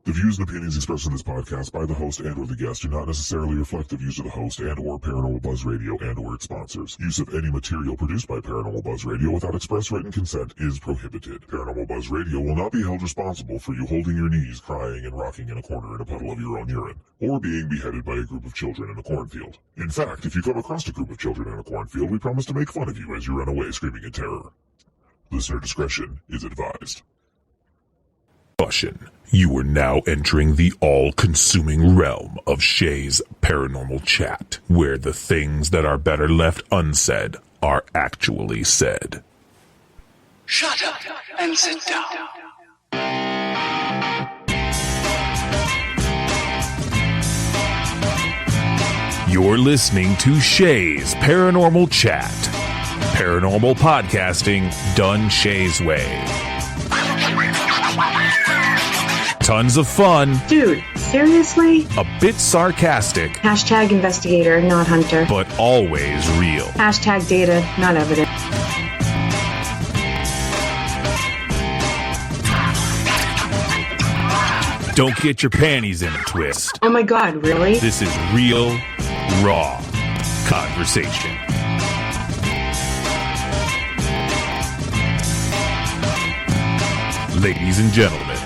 The views and opinions expressed in this podcast by the host and or the guest do not necessarily reflect the views of the host and or Paranormal Buzz Radio and or its sponsors. Use of any material produced by Paranormal Buzz Radio without express written consent is prohibited. Paranormal Buzz Radio will not be held responsible for you holding your knees, crying, and rocking in a corner in a puddle of your own urine, or being beheaded by a group of children in a cornfield. In fact, if you come across a group of children in a cornfield, we promise to make fun of you as you run away screaming in terror. Listener discretion is advised. Caution. You are now entering the all-consuming realm of Shea's Paranormal Chat, where the things that are better left unsaid are actually said. Shut up and sit down. You're listening to Shea's Paranormal Chat. Paranormal podcasting done Shea's way. Tons of fun. Dude, seriously? A bit sarcastic. Hashtag investigator, not hunter. But always real. Hashtag data, not evidence. Don't get your panties in a twist. Oh my god, really? This is real, raw conversation. Ladies and gentlemen,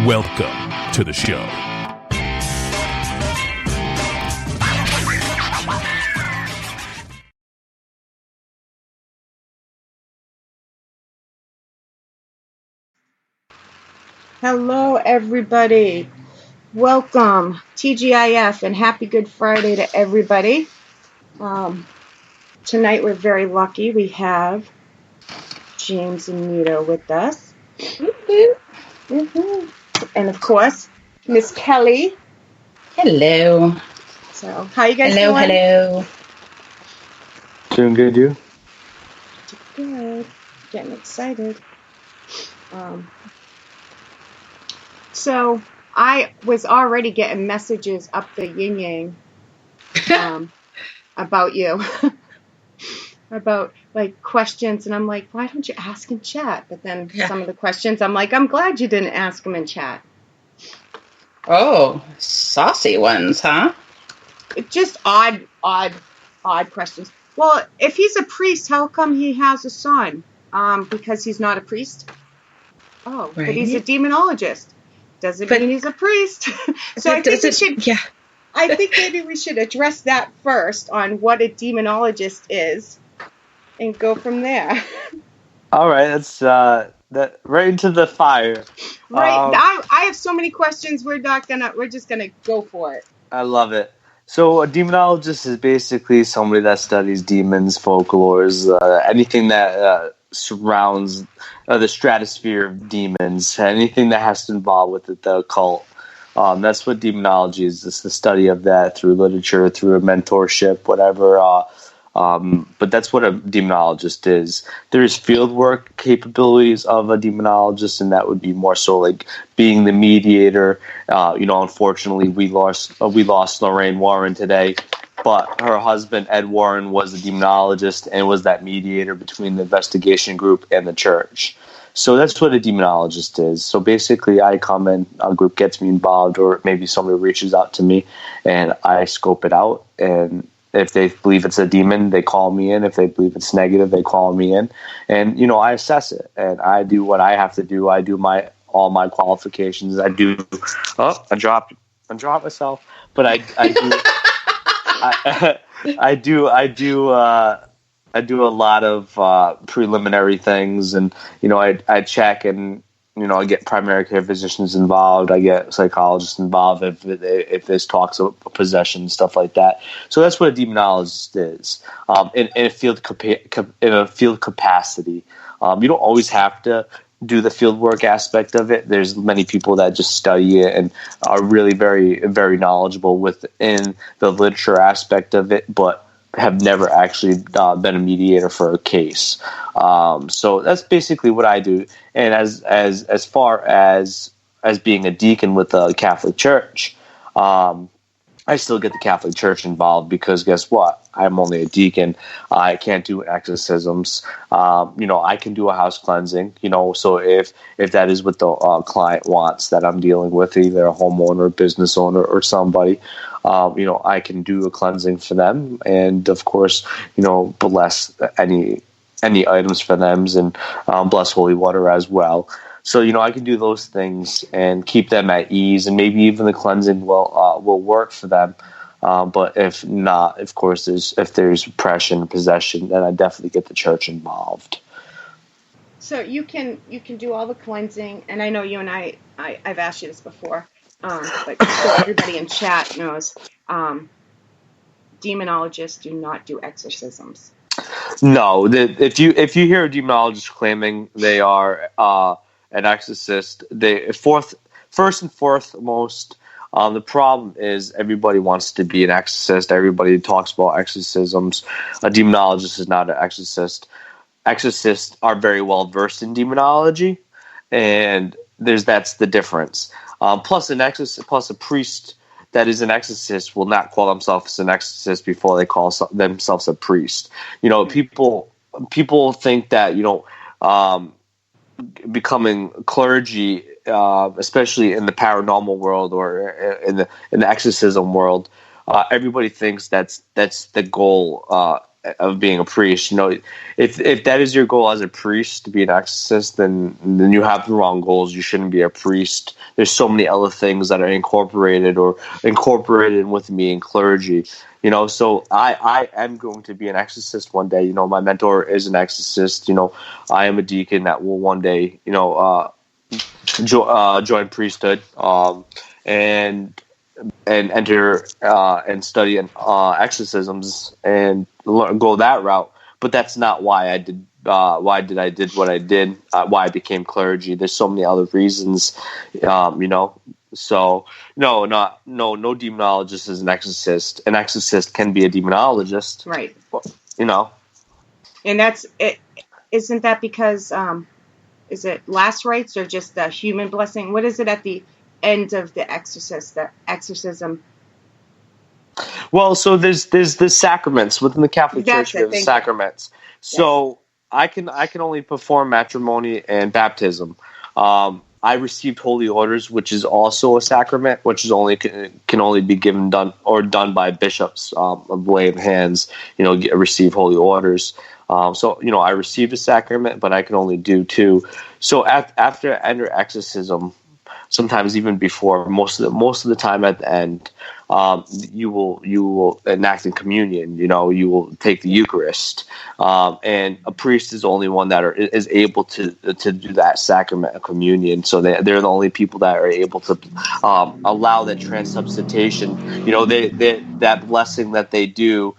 welcome to the show. Hello, everybody. Welcome, TGIF, and happy Good Friday to everybody. Tonight we're very lucky. We have James and Annitto with us. Mm-hmm. And of course, Miss Kelly. Hello. So, how you guys doing? Hello. Doing good, you? Good. Getting excited. So, I was already getting messages up the yin yang about you. About, like, questions, and I'm like, why don't you ask in chat? But then some of the questions, I'm like, I'm glad you didn't ask them in chat. Oh, saucy ones, huh? Just odd questions. Well, if he's a priest, how come he has a son? Because he's not a priest? Oh, right. But he's a demonologist. Doesn't mean he's a priest. So I think we should... Yeah. I think maybe we should address that first on what a demonologist is. And go from there. All right, that's that right into the fire. Right, I have so many questions. We're just gonna go for it. I love it. So a demonologist is basically somebody that studies demons, folklores, anything that surrounds the stratosphere of demons, anything that has to involve with it, the occult. That's what demonology is. It's the study of that through literature, through a mentorship, whatever. But that's what a demonologist is. There's fieldwork capabilities of a demonologist, and that would be more so like being the mediator. Unfortunately, we lost Lorraine Warren today, but her husband Ed Warren was a demonologist and was that mediator between the investigation group and the church. So that's what a demonologist is. So basically, I come in, a group gets me involved, or maybe somebody reaches out to me, and I scope it out, and if they believe it's a demon, they call me in. If they believe it's negative, they call me in. And, I assess it. And I do what I have to do. I do all my qualifications. I dropped myself. But I do a lot of preliminary things. And, I check and, I get primary care physicians involved. I get psychologists involved if there's talks of possession, stuff like that. So that's what a demonologist is in a field capacity. You don't always have to do the field work aspect of it. There's many people that just study it and are really very, very knowledgeable within the literature aspect of it, but have never actually been a mediator for a case. So that's basically what I do. And as far as being a deacon with the Catholic Church, I still get the Catholic Church involved because guess what? I'm only a deacon. I can't do exorcisms. I can do a house cleansing. So if that is what the client wants that I'm dealing with, either a homeowner, business owner, or somebody, I can do a cleansing for them, and of course, bless any items for them, and bless holy water as well. So I can do those things and keep them at ease, and maybe even the cleansing will work for them. But if not, of course, if there's oppression, possession, then I definitely get the church involved. So you can do all the cleansing, and I know you and I've asked you this before, but so everybody in chat knows, demonologists do not do exorcisms. No, if you hear a demonologist claiming they are an exorcist, first and foremost, the problem is everybody wants to be an exorcist. Everybody talks about exorcisms. A demonologist is not an exorcist. Exorcists are very well versed in demonology, and that's the difference. Plus a priest that is an exorcist will not call themselves an exorcist before they call themselves a priest. People think that becoming clergy, especially in the paranormal world or in the exorcism world, everybody thinks that's the goal of being a priest. If that is your goal as a priest to be an exorcist, then you have the wrong goals. You shouldn't be a priest. There's so many other things that are incorporated with being clergy. So I am going to be an exorcist one day. My mentor is an exorcist. I am a deacon that will one day, join priesthood, and enter and study exorcisms and go that route. But that's not why I did. Why I did what I did? Why I became clergy? There's so many other reasons. So no demonologist is an exorcist. An exorcist can be a demonologist, right? And that's it. Isn't that because is it last rites or just the human blessing? What is it at the end of the exorcism? Well, so there's the sacraments within the Catholic Church. We have the sacraments. So yes. I can only perform matrimony and baptism. I received holy orders, which is also a sacrament, which is can only be done by bishops of lay of hands. Receive holy orders. So I received a sacrament, but I can only do two. So after I enter exorcism, sometimes even before, most of the time at the end, you will enact in communion. You will take the Eucharist, and a priest is the only one that is able to do that sacrament of communion. So they're the only people that are able to allow that transubstantiation. That blessing that they do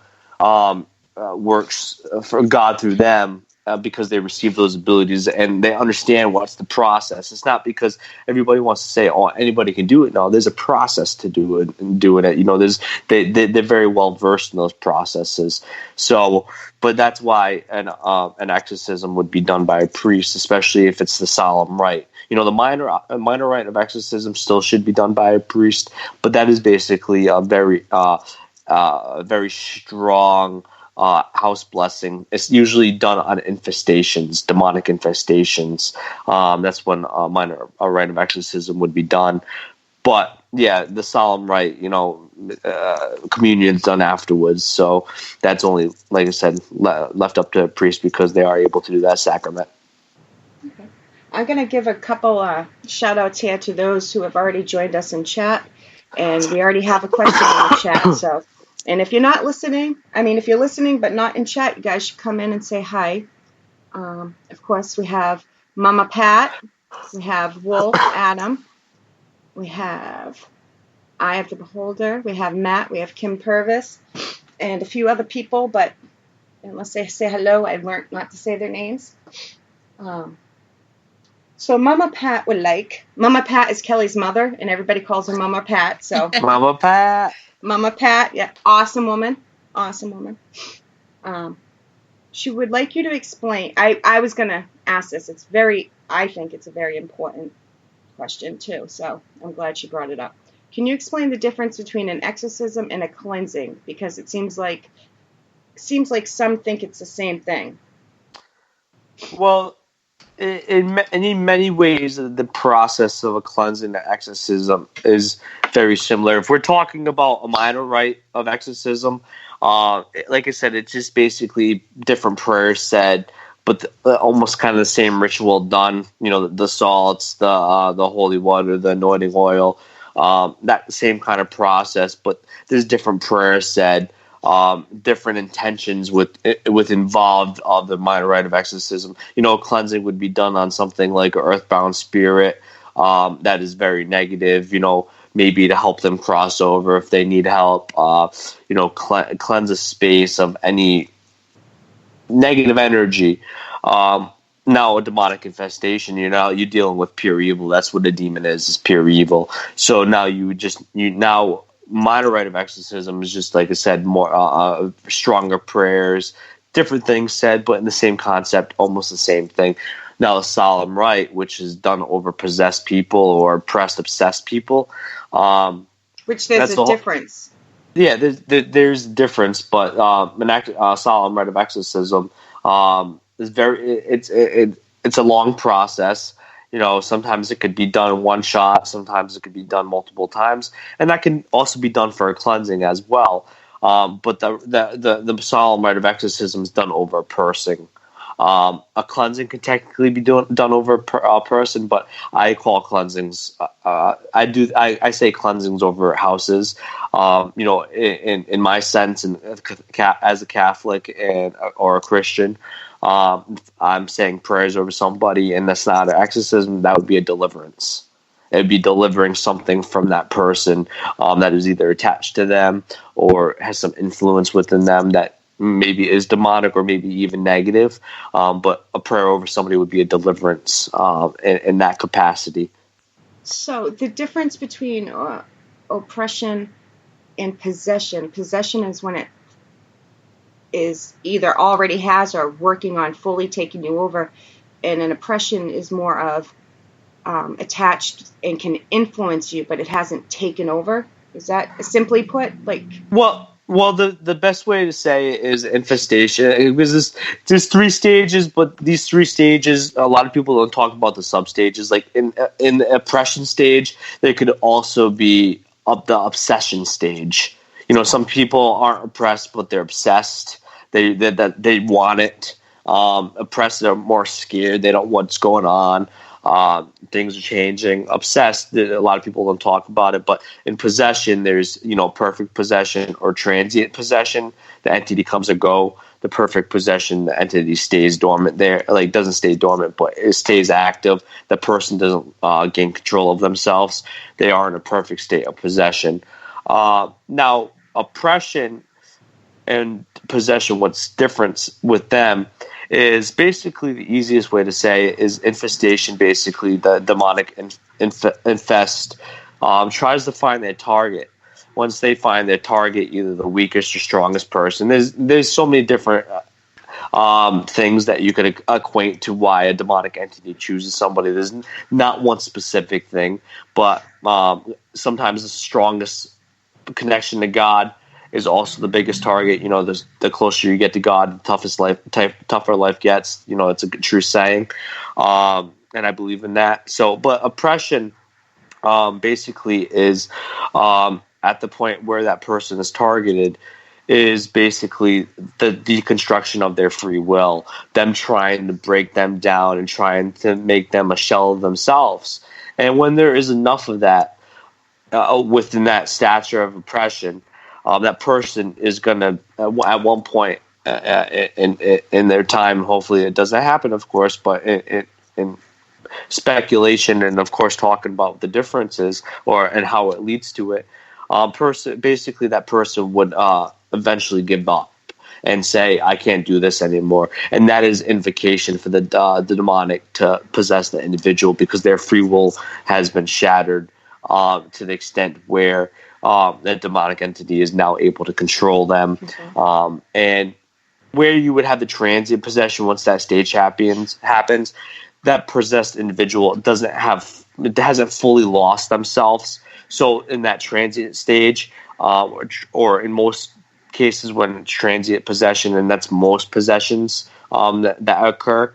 works for God through them. Because they receive those abilities and they understand what's the process. It's not because everybody wants to say, "Oh, anybody can do it." No, there's a process to do it and doing it. They're very well versed in those processes. So, but that's why an exorcism would be done by a priest, especially if it's the solemn rite. The minor rite of exorcism still should be done by a priest, but that is basically a very strong house blessing. It's usually done on infestations, demonic infestations. That's when a rite of exorcism would be done. But yeah, the solemn rite, communion's done afterwards. So that's only, like I said, left up to a priest because they are able to do that sacrament. Okay. I'm going to give a couple shout outs here to those who have already joined us in chat. And we already have a question in the chat. So. And if you're not listening, if you're listening but not in chat, you guys should come in and say hi. Of course, we have Mama Pat, we have Wolf Adam, we have Eye of the Beholder, we have Matt, we have Kim Purvis, and a few other people, but unless they say hello, I've learned not to say their names. So Mama Pat Mama Pat is Kelly's mother, and everybody calls her Mama Pat. So Mama Pat. Mama Pat, yeah, awesome woman. She would like you to explain. I was going to ask this. I think it's a very important question too. So I'm glad she brought it up. Can you explain the difference between an exorcism and a cleansing? Because it seems like some think it's the same thing. Well, in many ways, the process of a cleansing and exorcism is very similar. If we're talking about a minor rite of exorcism, like I said, it's just basically different prayers said, but almost kind of the same ritual done. You know, the salts, the holy water, the anointing oil, that same kind of process, but there's different prayers said. Different intentions with involved of the minor rite of exorcism. You know, cleansing would be done on something like an earthbound spirit that is very negative. You know, maybe to help them cross over if they need help. You know, cleanse a space of any negative energy. Now, a demonic infestation, you're dealing with pure evil. That's what a demon is pure evil. So now minor rite of exorcism is just, like I said, more stronger prayers, different things said, but in the same concept, almost the same thing. Now, a solemn rite, which is done over possessed people or oppressed, obsessed people. Which there's a difference. Yeah, there's a difference, but a solemn rite of exorcism is it's a long process. You know, sometimes it could be done in one shot. Sometimes it could be done multiple times, and that can also be done for a cleansing as well. But the solemn rite of exorcism is done over a person. A cleansing can technically be done over a person, but I call cleansings. I say cleansings over houses. You know, in my sense, and as a Catholic or a Christian. I'm saying prayers over somebody, and that's not an exorcism. That would be a deliverance. It would be delivering something from that person that is either attached to them or has some influence within them that maybe is demonic or maybe even negative. But a prayer over somebody would be a deliverance in that capacity. So the difference between oppression and possession. Possession is when it is either already has or working on fully taking you over, and an oppression is more of attached and can influence you, but it hasn't taken over. Is that simply put? Like, well, the best way to say it is infestation, because there's 3 stages, but these 3 stages, a lot of people don't talk about the sub stages. Like in the oppression stage, there could also be the obsession stage. You know, some people aren't oppressed, but they're obsessed. They want it. Oppressed, they're more scared. They don't know what's going on. Things are changing. Obsessed, a lot of people don't talk about it. But in possession, there's, you know, perfect possession or transient possession. The entity comes and go. The perfect possession, the entity stays dormant there. Like, doesn't stay dormant, but it stays active. The person doesn't gain control of themselves. They are in a perfect state of possession. Now, oppression and possession, what's different with them is basically the easiest way to say it is infestation. Basically, the demonic infest tries to find their target. Once they find their target, either the weakest or strongest person, there's so many different things that you could acquaint to why a demonic entity chooses somebody. There's not one specific thing, but sometimes the strongest connection to God is also the biggest target. You know, the closer you get to God, the tougher life gets. You know, it's a true saying, and I believe in that. So, but oppression basically is at the point where that person is targeted is basically the deconstruction of their free will, them trying to break them down and trying to make them a shell of themselves. And when there is enough of that within that stature of oppression, that person is going to, at one point in their time, hopefully it doesn't happen, of course, but in speculation and, of course, talking about the differences and how it leads to it, basically that person would eventually give up and say, I can't do this anymore. And that is invocation for the demonic to possess the individual, because their free will has been shattered to the extent where that demonic entity is now able to control them. Okay. And where you would have the transient possession once that stage happens, that possessed individual hasn't fully lost themselves. So in that transient stage, or in most cases when it's transient possession, and that's most possessions that occur,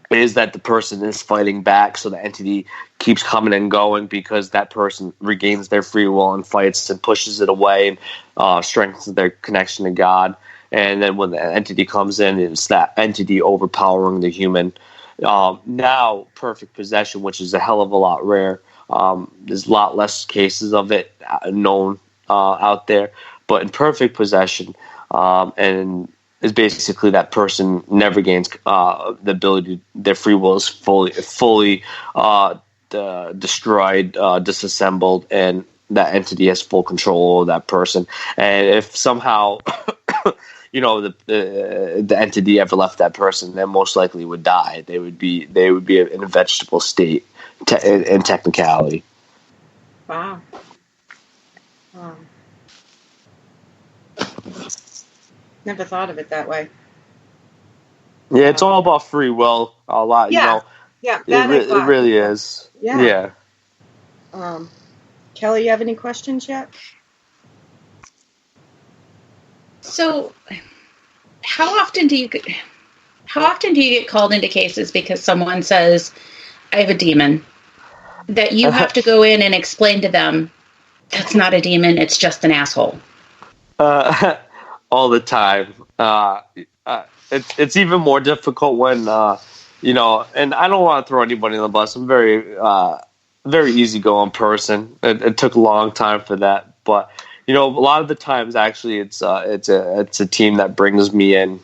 is that the person is fighting back, so the entity keeps coming and going because that person regains their free will and fights and pushes it away and strengthens their connection to God. And then when the entity comes in, it's that entity overpowering the human. Now, perfect possession, which is a hell of a lot rare. There's a lot less cases of it known out there. But in perfect possession, and is basically that person never gains the ability. Their free will is fully destroyed, disassembled, and that entity has full control of that person. And if somehow the entity ever left that person, then most likely would die. They would be in a vegetable state in technicality. Wow. Never thought of it that way. Yeah, it's all about free will. A lot, Yeah, it really is. Yeah. Kelly, you have any questions yet? So, how often do you get called into cases because someone says, "I have a demon," that you have to go in and explain to them that's not a demon; it's just an asshole? All the time. It's even more difficult when and I don't want to throw anybody on the bus. I'm very easygoing person. It took a long time for that, but a lot of the times actually it's a team that brings me in,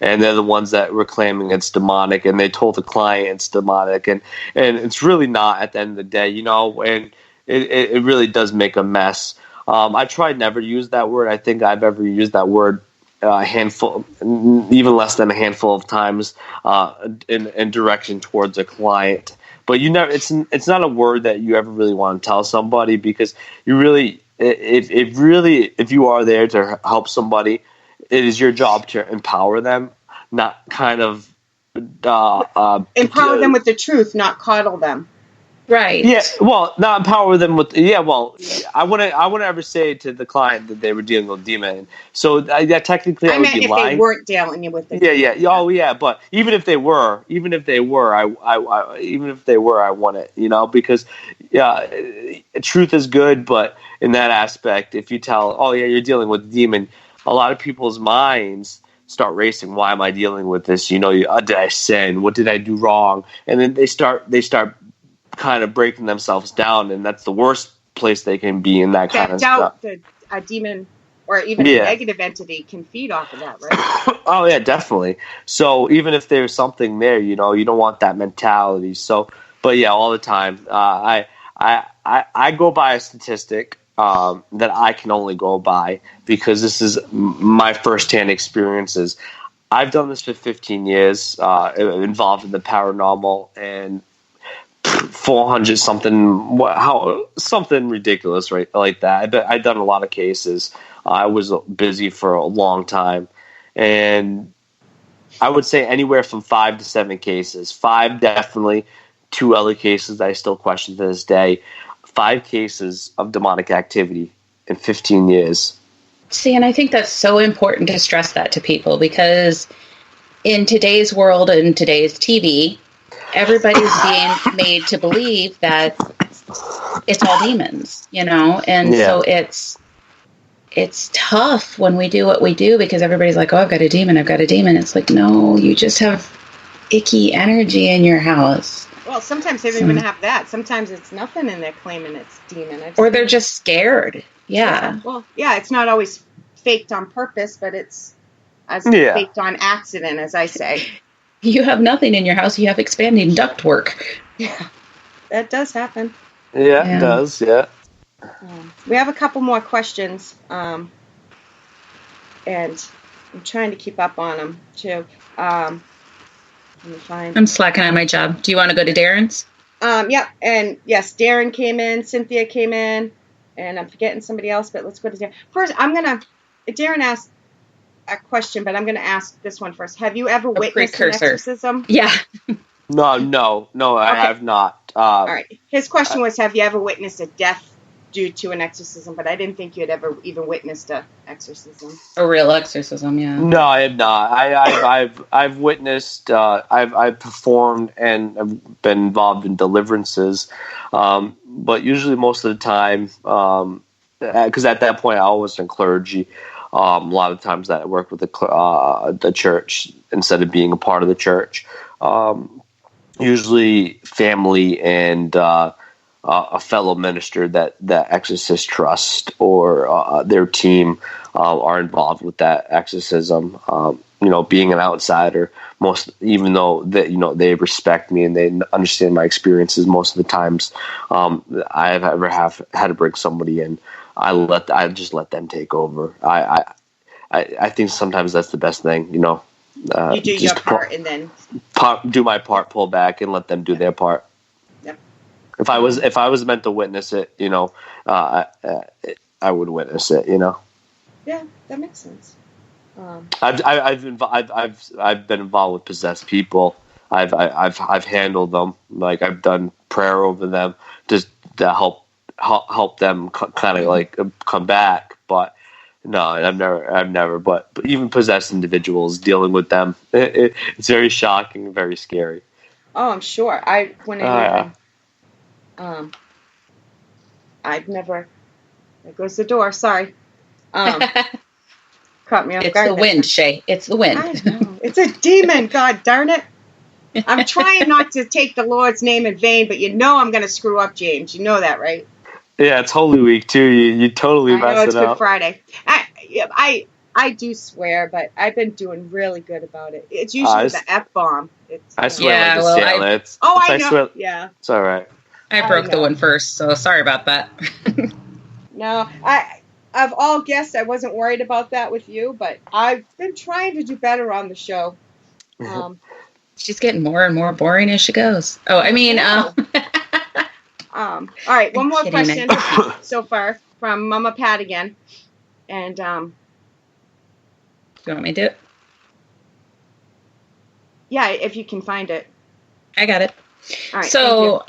and they're the ones that were claiming it's demonic, and they told the client it's demonic, and it's really not at the end of the day, and it really does make a mess. I try never to use that word. I think I've ever used that word a handful, even less than a handful of times in direction towards a client. But it's not a word that you ever really want to tell somebody, because you really, if you are there to help somebody, it is your job to empower them, not kind of empower them with the truth, not coddle them. Right. Yeah. Well, not empower them with. Yeah. Well, I wouldn't ever say to the client that they were dealing with demon. So technically, I would be lying. They weren't dealing with the demon. Yeah. Oh, yeah. But even if they were, I want it. Because truth is good, but in that aspect, if you tell, oh yeah, you're dealing with a demon, a lot of people's minds start racing. Why am I dealing with this? Did I sin? What did I do wrong? And then they start kind of breaking themselves down, and that's the worst place they can be in that kind of stuff. A demon or even a negative entity can feed off of that, right? Oh yeah, definitely. So even if there's something there, you don't want that mentality. So, but yeah, all the time, I go by a statistic that I can only go by, because this is my firsthand experiences. I've done this for 15 years, involved in the paranormal, and 400 something ridiculous, right? Like that. I've done a lot of cases. I was busy for a long time, and I would say anywhere from 5 to 7 cases. 5 definitely. 2 other cases that I still question to this day. 5 cases of demonic activity in 15 years. See, and I think that's so important to stress that to people, because in today's world and today's TV, everybody's being made to believe that it's all demons, and so it's tough when we do what we do, because everybody's like, oh, I've got a demon. It's like, no, you just have icky energy in your house. Well, sometimes they don't even have that. Sometimes it's nothing and they're claiming it's demon. Or they're just scared. Yeah. Well, yeah, it's not always faked on purpose, but it's faked on accident, as I say. You have nothing in your house. You have expanding ductwork. Yeah, that does happen. Yeah, it does, yeah. We have a couple more questions, and I'm trying to keep up on them, too. Let me find. I'm slacking on my job. Do you want to go to Darren's? Yeah, and yes, Darren came in, Cynthia came in, and I'm forgetting somebody else, but let's go to Darren. First, Darren asked a question, but I'm going to ask this one first. Have you ever witnessed an exorcism? Yeah. No, I have not. All right. His question was, have you ever witnessed a death due to an exorcism? But I didn't think you had ever even witnessed a exorcism. A real exorcism, yeah. No, I have not. I've witnessed. I've performed and I've been involved in deliverances, but usually most of the time, because at that point I was in clergy. A lot of times that I work with the church instead of being a part of the church. Usually, family and a fellow minister that exorcist trust or their team are involved with that exorcism. Being an outsider, even though they respect me and they understand my experiences, most of the times I have had to bring somebody in. I just let them take over. I think sometimes that's the best thing. You do your part and then do my part, pull back, and let them do their part. Yep. If I was meant to witness it, I would witness it. Yeah, that makes sense. I've been involved with possessed people. I've handled them. Like I've done prayer over them just to help them kind of like come back. But no, I've never. But even possessed individuals, dealing with them, it's very shocking, very scary. Oh, I'm sure. I've never. There goes the door. Sorry. Caught me off guard. It's the wind, Shea. It's the wind. I know. It's a demon. God darn it. I'm trying not to take the Lord's name in vain, but I'm going to screw up, James. You know that, right? Yeah, it's Holy Week too. You totally mess it up. I know it's Good Friday. I do swear, but I've been doing really good about it. It's usually the F-bomb. I swear like a sailor. I know. Yeah. It's all right. I broke the one first, so sorry about that. No, of all guests, I wasn't worried about that with you, but I've been trying to do better on the show. She's getting more and more boring as she goes. Oh, I mean, all right, one more question so far from Mama Pat again, and do you want me to do it? Yeah, if you can find it. I got it. All right. So,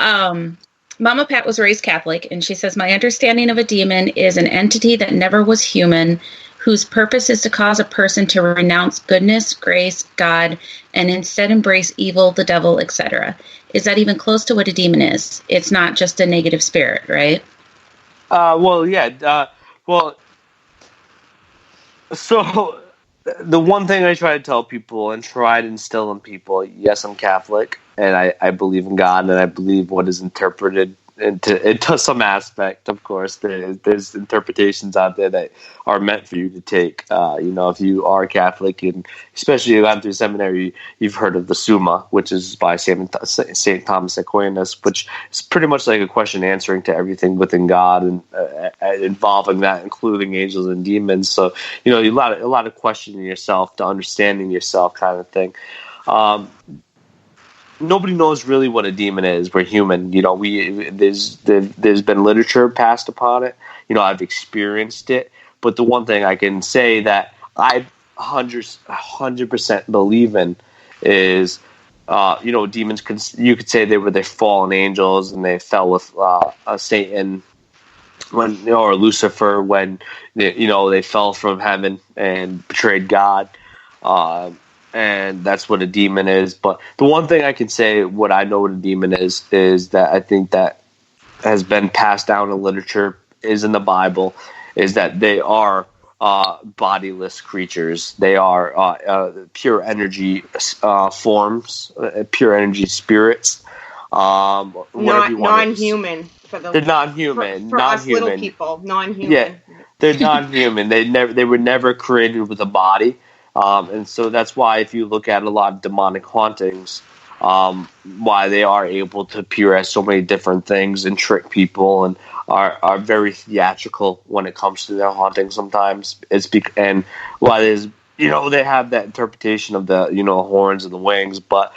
Mama Pat was raised Catholic, and she says, my understanding of a demon is an entity that never was human, whose purpose is to cause a person to renounce goodness, grace, God, and instead embrace evil, the devil, etc. Is that even close to what a demon is? It's not just a negative spirit, right? Well, yeah. So the one thing I try to tell people and try to instill in people, yes, I'm Catholic, and I believe in God, and I believe what is interpreted into some aspect. Of course, there's interpretations out there that are meant for you to take. If you are Catholic, and especially if you've gone through seminary, you've heard of the Summa, which is by Saint Thomas Aquinas, which is pretty much like a question answering to everything within God and involving that, including angels and demons. So a lot of questioning yourself to understanding yourself, kind of thing. Nobody knows really what a demon is. We're human. There's been literature passed upon it. I've experienced it. But the one thing I can say that I 100% believe in is, demons. You could say they were the fallen angels, and they fell with Satan or Lucifer when they fell from heaven and betrayed God. And that's what a demon is. But the one thing I can say, what I know what a demon is that I think that has been passed down in literature, is in the Bible, is that they are bodiless creatures. They are pure energy forms, pure energy spirits. Non-human. They're non-human. For us little people, non-human. Yeah, they're non-human. They were never created with a body. And so that's why if you look at a lot of demonic hauntings, why they are able to appear as so many different things and trick people and are very theatrical when it comes to their haunting sometimes. And why there's, they have that interpretation of the, horns and the wings, but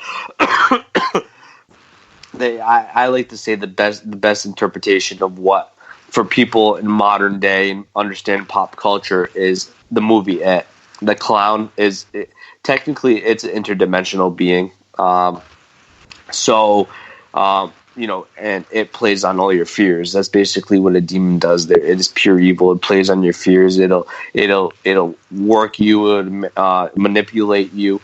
I like to say the best interpretation of what, for people in modern day and understand pop culture, is the movie It. The clown technically it's an interdimensional being, So, and it plays on all your fears. That's basically what a demon does. There, it is pure evil. It plays on your fears. It'll work you and manipulate you.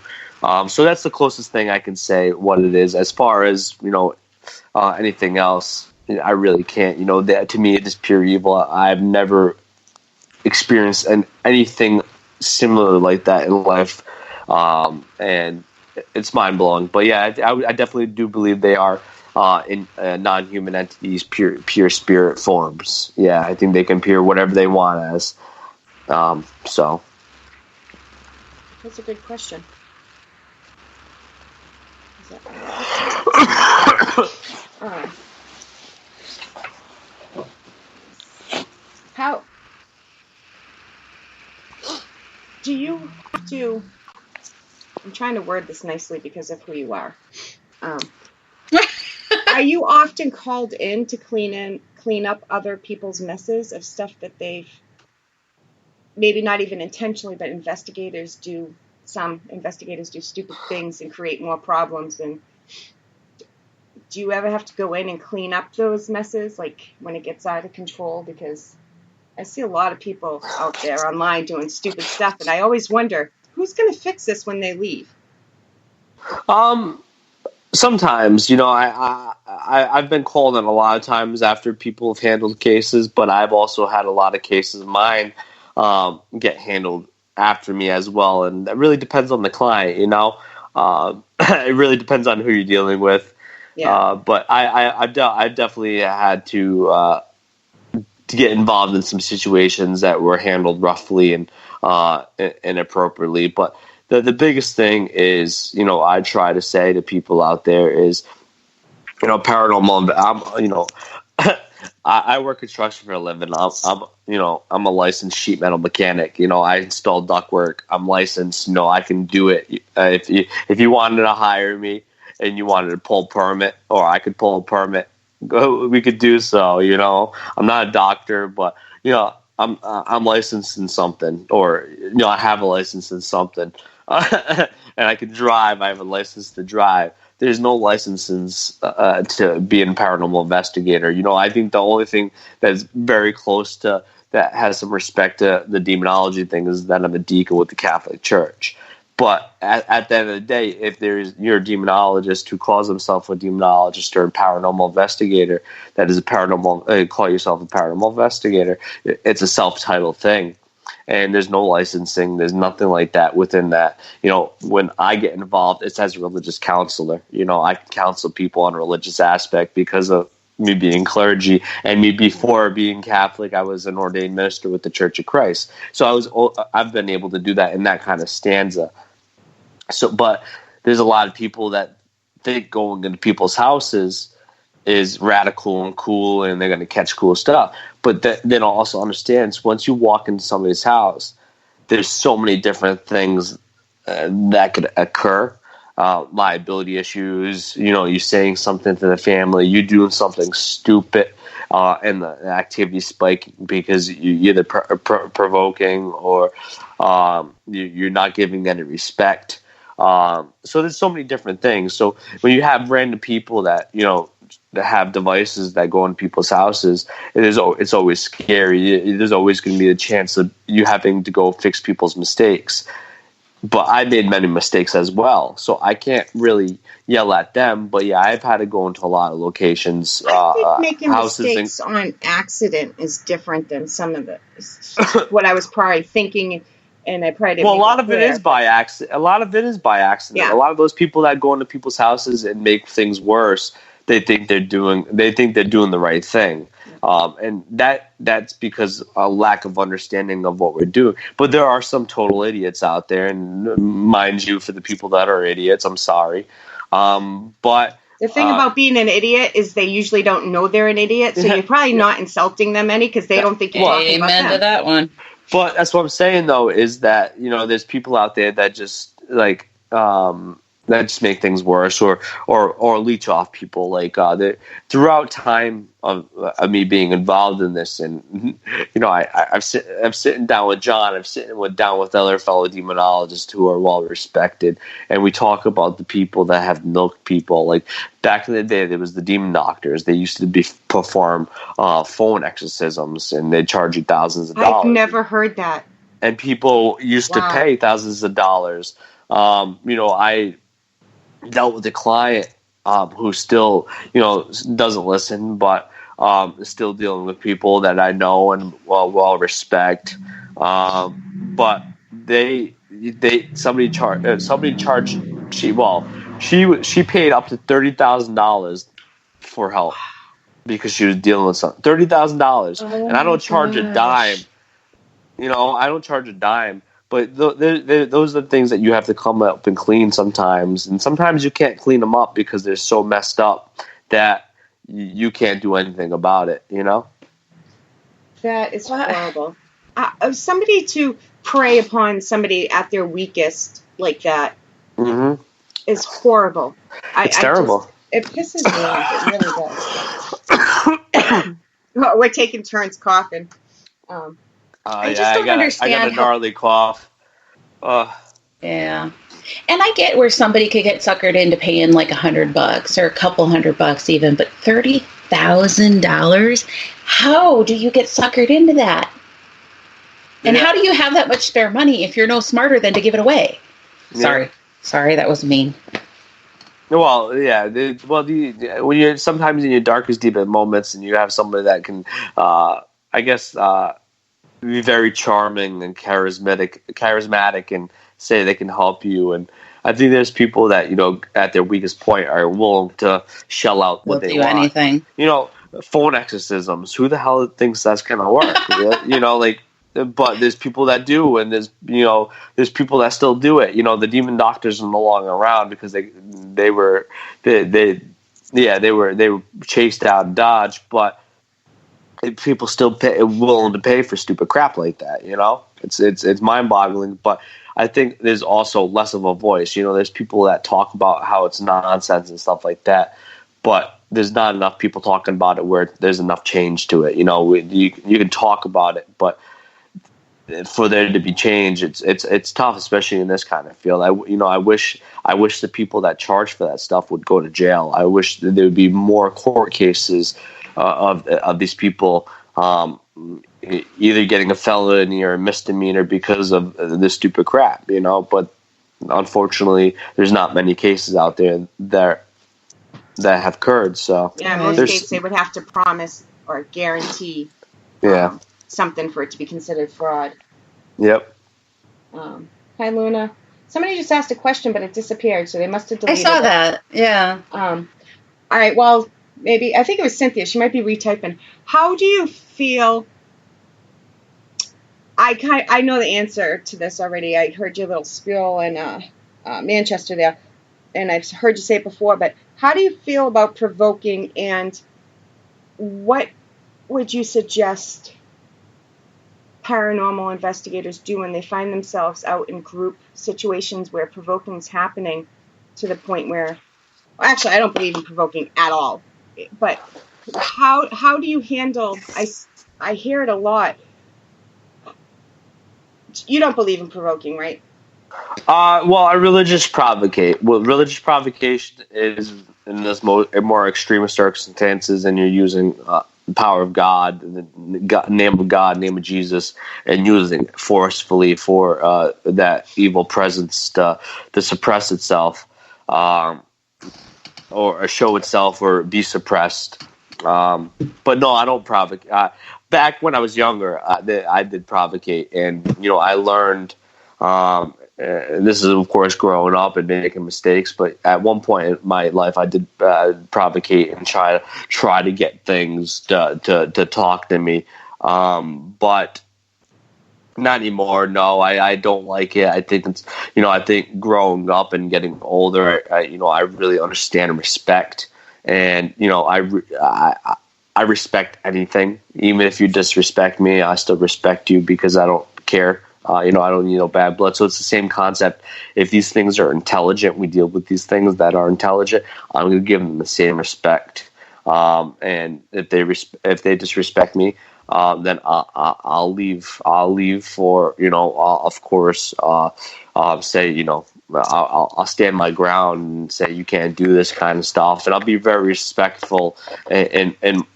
So that's the closest thing I can say what it is. As far as anything else, I really can't. That to me it is pure evil. I've never experienced anything similar like that in life, and it's mind blowing. But yeah, I definitely do believe they are in non-human entities, pure spirit forms. Yeah, I think they can appear whatever they want as. So That's a good question. How do you have to? I'm trying to word this nicely because of who you are. Are you often called in to clean up other people's messes of stuff that they've maybe not even intentionally, but investigators do. Some investigators do stupid things and create more problems. And do you ever have to go in and clean up those messes, like when it gets out of control? Because I see a lot of people out there online doing stupid stuff, and I always wonder who's going to fix this when they leave. Sometimes, I've been called in a lot of times after people have handled cases, but I've also had a lot of cases of mine get handled after me as well, and that really depends on the client. It really depends on who you're dealing with. Yeah. But I've definitely had to get involved in some situations that were handled roughly and inappropriately. But the biggest thing is, I try to say to people out there is, paranormal. I work construction for a living. I'm a licensed sheet metal mechanic. I install ductwork. I'm licensed. I can do it. If you wanted to hire me and you wanted to pull a permit, or I could pull a permit, we could do so. I'm not a doctor, but I'm licensed in something, or I have a license in something, and I can drive. I have a license to drive. There's no licenses to be a paranormal investigator. I think the only thing that's very close to that has some respect to the demonology thing is that I'm a deacon with the Catholic Church. But at the end of the day, if you're a demonologist who calls himself a demonologist or a paranormal investigator, that is call yourself a paranormal investigator, it's a self-titled thing. And there's no licensing. There's nothing like that within that. When I get involved, it's as a religious counselor. I can counsel people on a religious aspect because of me being clergy, and me before being Catholic, I was an ordained minister with the Church of Christ. So I've been able to do that in that kind of stanza. So, but there's a lot of people that think going into people's houses is radical and cool, and they're going to catch cool stuff. But they don't also understand, once you walk into somebody's house, there's so many different things that could occur. Liability issues, you saying something to the family, you doing something stupid, and the activity spike because you're either provoking or you're not giving any respect. So there's so many different things. So when you have random people that that have devices that go in people's houses, it's always scary. There's always going to be a chance of you having to go fix people's mistakes. But I made many mistakes as well, so I can't really yell at them. But yeah, I've had to go into a lot of locations. I think making houses mistakes on accident is different than some of the what I was probably thinking, and I probably didn't. Well, a lot of it is by accident. A lot of it is by accident. Yeah. A lot of those people that go into people's houses and make things worse, they think they're doing the right thing. And that's because a lack of understanding of what we're doing. But there are some total idiots out there, and mind you, for the people that are idiots, I'm sorry. But the thing about being an idiot is they usually don't know they're an idiot, so you're probably not insulting them any because they don't think you're talking about them. Amen to that one. But that's what I'm saying, though, is that there's people out there that just like that just make things worse, or leech off people. Like throughout time of me being involved in this, and I'm sitting down with John, down with other fellow demonologists who are well respected, and we talk about the people that have milked people. Like back in the day, there was the demon doctors. They used to perform phone exorcisms, and they charge you thousands of dollars. I've never heard that. And people used to pay thousands of dollars. I dealt with a client who still, doesn't listen, but is still dealing with people that I know and well respect. But somebody charged. She paid up to $30,000 for help because she was dealing with something. $30,000, and I don't charge a dime. I don't charge a dime. But those are the things that you have to come up and clean sometimes. And sometimes you can't clean them up because they're so messed up that you can't do anything about it, That is horrible. Somebody to prey upon somebody at their weakest like that is horrible. It's terrible. It pisses me off. It really does. We're taking turns coughing. I just don't understand. I got a gnarly cough. Yeah. And I get where somebody could get suckered into paying like $100 or a couple $100 even, but $30,000? How do you get suckered into that? And how do you have that much spare money if you're no smarter than to give it away? Yeah. Sorry, that was mean. Well, yeah. When you're sometimes in your darkest, deepest moments, and you have somebody that can, be very charming and charismatic, and say they can help you. And I think there's people that at their weakest point are willing to shell out what they want. Anything. Phone exorcisms. Who the hell thinks that's gonna work? But there's people that do, and there's people that still do it. The demon doctors are no longer around because they were chased out and dodged, but people still willing to pay for stupid crap like that. It's mind-boggling. But I think there's also less of a voice. There's people that talk about how it's nonsense and stuff like that, but there's not enough people talking about it where there's enough change to it. You can talk about it, but for there to be change, it's tough, especially in this kind of field. I wish the people that charge for that stuff would go to jail. I wish that there would be more court cases of these people either getting a felony or a misdemeanor because of this stupid crap, But unfortunately, there's not many cases out there that have occurred. So most states they would have to promise or guarantee something for it to be considered fraud. Yep. Hi, Luna. Somebody just asked a question, but it disappeared, so they must have deleted it. I saw that. Yeah. All right. Well, maybe I think it was Cynthia. She might be retyping. How do you feel? I know the answer to this already. I heard your little spiel in Manchester there, and I've heard you say it before. But how do you feel about provoking, and what would you suggest paranormal investigators do when they find themselves out in group situations where provoking is happening to the point where, well, actually, I don't believe in provoking at all. But how do you handle? I hear it a lot. You don't believe in provoking, right? Religious provocation is in this more extreme circumstances, and you're using the power of God, name of God, name of Jesus, and using it forcefully for that evil presence to suppress itself, or show itself, or be suppressed. But no, I don't provocate. Back when I was younger, I did provocate, and I learned. And this is, of course, growing up and making mistakes. But at one point in my life, I did provocate and try to get things to talk to me. But not anymore. No, I don't like it. I think it's I think growing up and getting older, I really understand and respect. And I respect anything, even if you disrespect me. I still respect you because I don't care. I don't need no bad blood. So it's the same concept. If these things are intelligent, we deal with these things that are intelligent. I'm going to give them the same respect. And if they disrespect me, then I'll leave. I'll leave for of course, say I'll stand my ground and say you can't do this kind of stuff, and I'll be very respectful in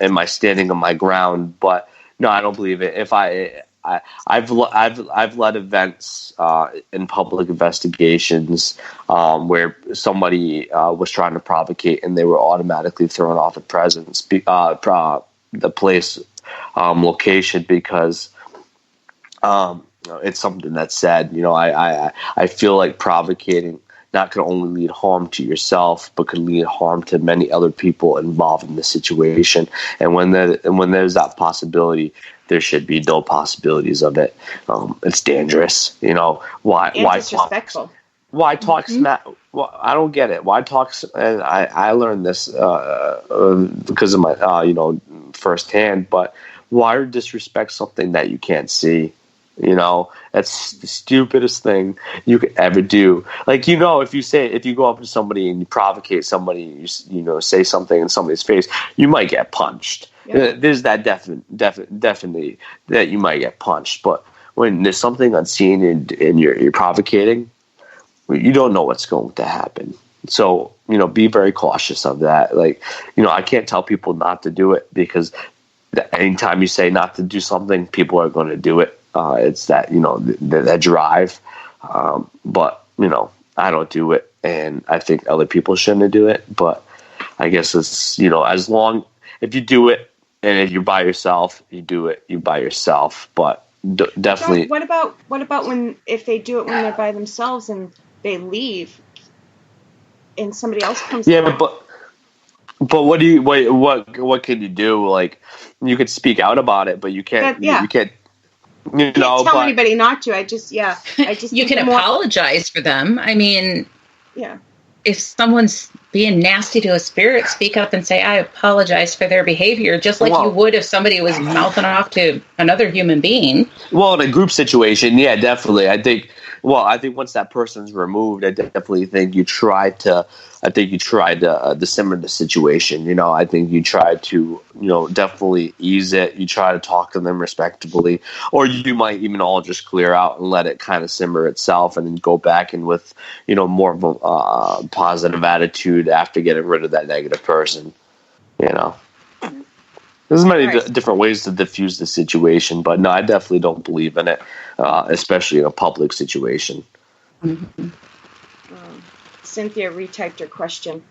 my standing on my ground. But no, I don't believe it. If I've led events in public investigations where somebody was trying to provocate and they were automatically thrown off the place location because it's something that's said. I feel like provocating not can only lead harm to yourself, but could lead harm to many other people involved in the situation. And when there's that possibility, there should be no possibilities of it. It's dangerous. Why disrespectful. Why talk smack? Well, I don't get it. Why talk? And I learned this because of my firsthand. But why disrespect something that you can't see? That's the stupidest thing you could ever do. Like, if you go up to somebody and you provocate somebody, you say something in somebody's face, you might get punched. Yeah. There's that definitely that you might get punched. But when there's something unseen and you're provocating, you don't know what's going to happen. So, be very cautious of that. Like, I can't tell people not to do it because anytime you say not to do something, people are going to do it. It's that, that drive. But, I don't do it. And I think other people shouldn't do it. But I guess it's, if you do it and if you're by yourself, you do it, you're by yourself. But definitely. What about if they do it when they're by themselves and they leave and somebody else comes along? But what can you do? Like, you could speak out about it, but you can't. You can't. Can't tell anybody not to. I just you can apologize for them. I mean, yeah. If someone's being nasty to a spirit, speak up and say, I apologize for their behavior, just like you would if somebody was mouthing off to another human being. Well, in a group situation, yeah, definitely. I think once that person's removed, I definitely think you try to simmer the situation. I think you try to, definitely ease it. You try to talk to them respectfully, or you might even all just clear out and let it kind of simmer itself and then go back and with, more of a positive attitude after getting rid of that negative person, There's many different ways to diffuse the situation, but no, I definitely don't believe in it, especially in a public situation. Mm-hmm. Cynthia retyped her question,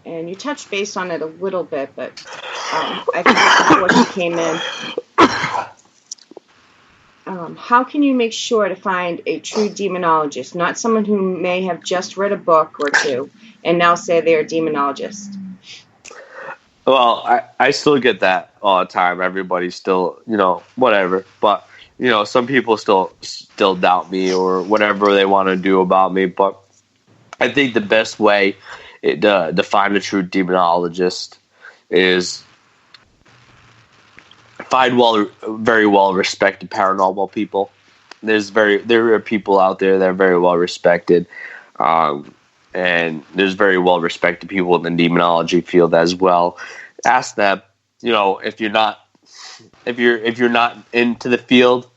and you touched base on it a little bit, but I think before she came in. How can you make sure to find a true demonologist, not someone who may have just read a book or two and now say they're a demonologist? Well, I still get that all the time. Everybody's still, whatever. But, some people still doubt me or whatever they want to do about me. But I think the best way to find a true demonologist is find very well respected paranormal people. There are people out there that are very well respected, and there's very well respected people in the demonology field as well. Ask them, if you're not into the field,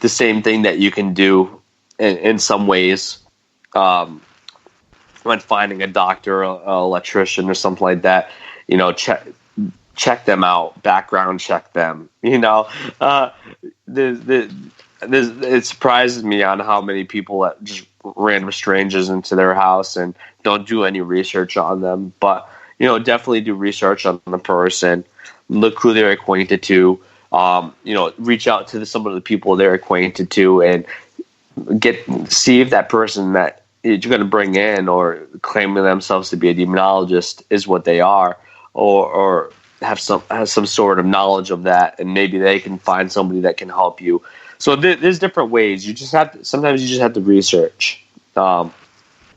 the same thing that you can do in some ways when finding a doctor, an electrician, or something like that. Check them out, background check them. It surprises me on how many people let just random strangers into their house and don't do any research on them. But definitely do research on the person, look who they're acquainted to. Reach out to some of the people they're acquainted to, and see if that person that you're going to bring in or claiming themselves to be a demonologist is what they are, or has some sort of knowledge of that, and maybe they can find somebody that can help you. So there's different ways. Sometimes you just have to research. And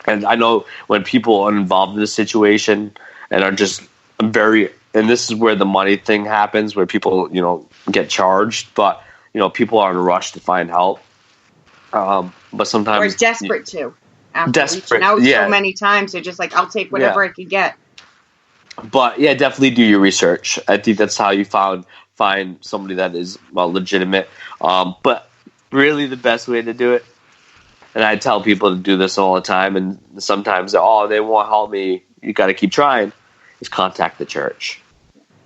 I know when people are involved in this situation and are just and this is where the money thing happens, where people, get charged. But, people are in a rush to find help. But sometimes Or desperate to. After Desperate, reaching out yeah. so many times, they're just like, I'll take whatever I can get. But yeah, definitely do your research. I think that's how you find somebody that is legitimate. But really, the best way to do it, and I tell people to do this all the time, and sometimes they won't help me. You got to keep trying. Is contact the church.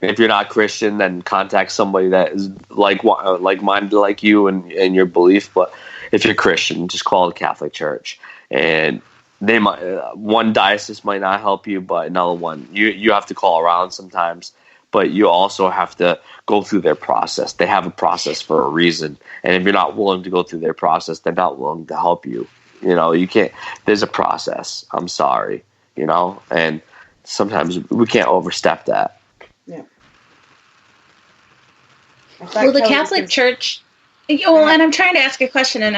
If you're not Christian, then contact somebody that is like-minded like you and your belief. But if you're Christian, just call the Catholic Church. And they might one diocese might not help you, but another one you have to call around sometimes. But you also have to go through their process. They have a process for a reason, and if you're not willing to go through their process, they're not willing to help you. You can't. There's a process. I'm sorry, and sometimes we can't overstep that. Yeah. Well, the Catholic Church. Well, and I'm trying to ask a question, and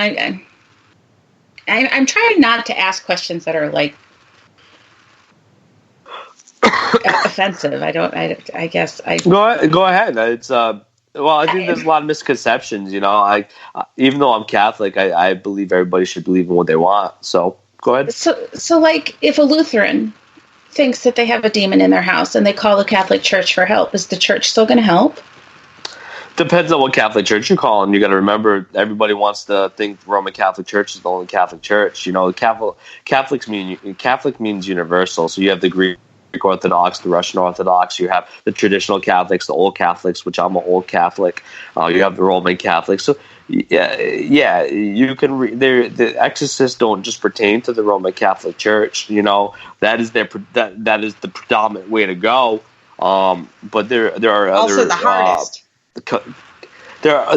I'm trying not to ask questions that are like offensive. I guess I go ahead. It's I think there's a lot of misconceptions. Even though I'm Catholic, I believe everybody should believe in what they want. So go ahead. So like, if a Lutheran thinks that they have a demon in their house and they call the Catholic Church for help, is the church still going to help? Depends on what Catholic Church you're calling. You got to remember, everybody wants to think Roman Catholic Church is the only Catholic Church. Catholic means universal. So you have the Greek Orthodox, the Russian Orthodox. You have the traditional Catholics, the Old Catholics, which I'm an Old Catholic. You have the Roman Catholics. So yeah, you can. The exorcists don't just pertain to the Roman Catholic Church. That is that is the predominant way to go. But there are also other, the hardest. They're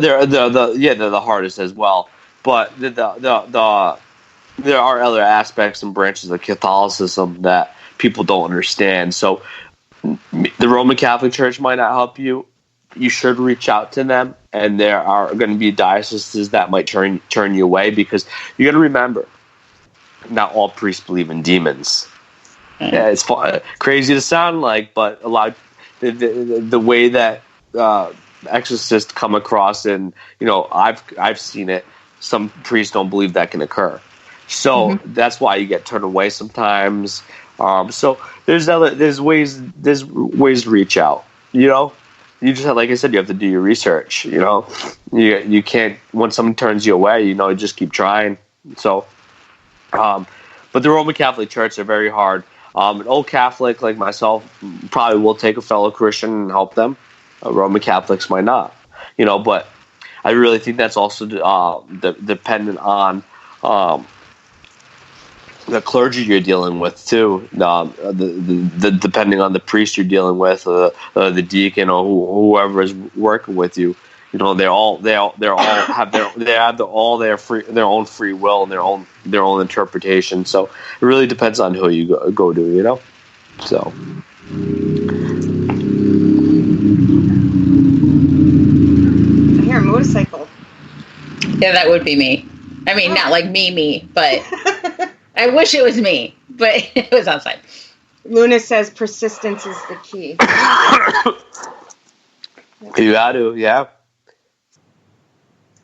the hardest as well. But there are other aspects and branches of Catholicism that people don't understand. So the Roman Catholic Church might not help you. You should reach out to them, and there are going to be dioceses that might turn you away, because you got to remember, not all priests believe in demons. Yeah, it's crazy to sound like, but a lot the way that exorcists come across, and I've seen it. Some priests don't believe that can occur, so that's why you get turned away sometimes. So there's ways to reach out. You just have, like I said, you have to do your research. You can't, when someone turns you away, just keep trying. So, but the Roman Catholic Church are very hard. An old Catholic like myself probably will take a fellow Christian and help them. Roman Catholics might not, but I really think that's also dependent on the clergy you're dealing with too. The depending on the priest you're dealing with, the deacon or whoever is working with you. They all have their own free will and their own interpretation. So it really depends on who you go to. So. I hear a motorcycle. Yeah, that would be me. I mean, not like me, but I wish it was me, but it was outside. Luna says persistence is the key. You got to, yeah.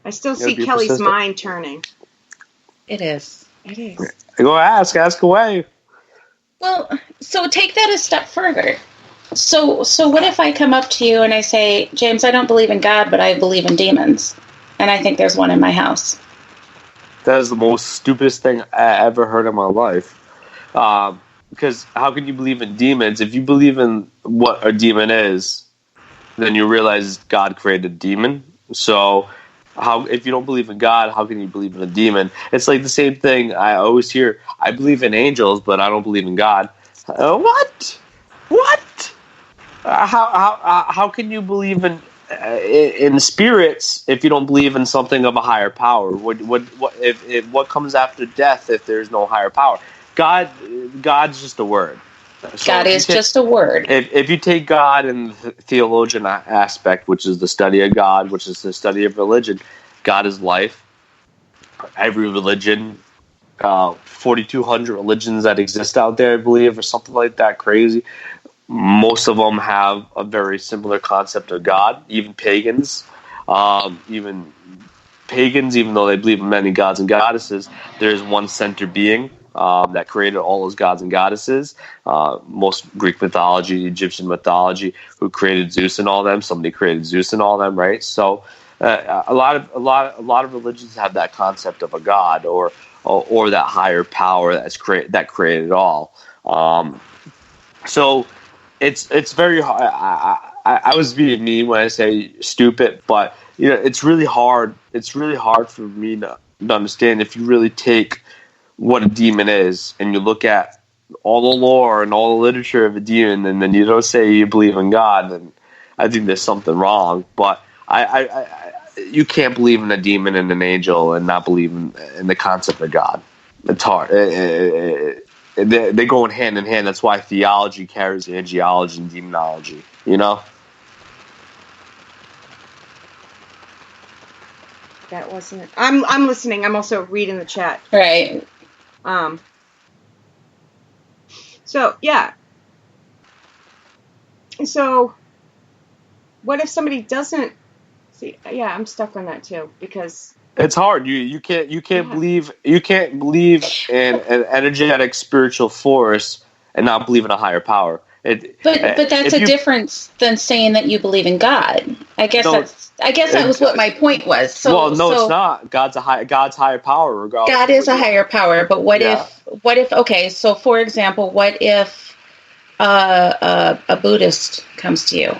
I still see Kelly's persistent. Mind turning. It is. Go ask away. Well, so take that a step further. So what if I come up to you and I say, James, I don't believe in God, but I believe in demons, and I think there's one in my house? That is the most stupidest thing I ever heard in my life. Because how can you believe in demons? If you believe in what a demon is, then you realize God created a demon. So if you don't believe in God, how can you believe in a demon? It's like the same thing I always hear. I believe in angels, but I don't believe in God. What? How can you believe in spirits if you don't believe in something of a higher power? What comes after death if there's no higher power? God's just a word. So God is just a word. If you take God in the theologian aspect, which is the study of God, which is the study of religion, God is life. Every religion, 4,200 religions that exist out there, I believe, or something like that, crazy. Most of them have a very similar concept of God, even pagans. Even pagans, even though they believe in many gods and goddesses, there's one center being that created all those gods and goddesses. Most Greek mythology, Egyptian mythology, who created Zeus and all them. Somebody created Zeus and all them, right? So a lot of religions have that concept of a god or that higher power that created it all. So it's very hard. I was being mean when I say stupid, but it's really hard. It's really hard for me to understand if you really take what a demon is and you look at all the lore and all the literature of a demon, and then you don't say you believe in God. Then I think there's something wrong. But you can't believe in a demon and an angel and not believe in the concept of God. It's hard. They go in hand. That's why theology carries angelology and demonology. That wasn't it. I'm listening. I'm also reading the chat. Right. So yeah. So what if somebody doesn't see? Yeah, I'm stuck on that too because it's hard. You can't believe in an energetic spiritual force and not believe in a higher power. But that's a difference than saying that you believe in God. I guess that was what my point was. So, it's not. God's higher power. Regardless. God is a higher power. But what if? Okay, so for example, what if a Buddhist comes to you?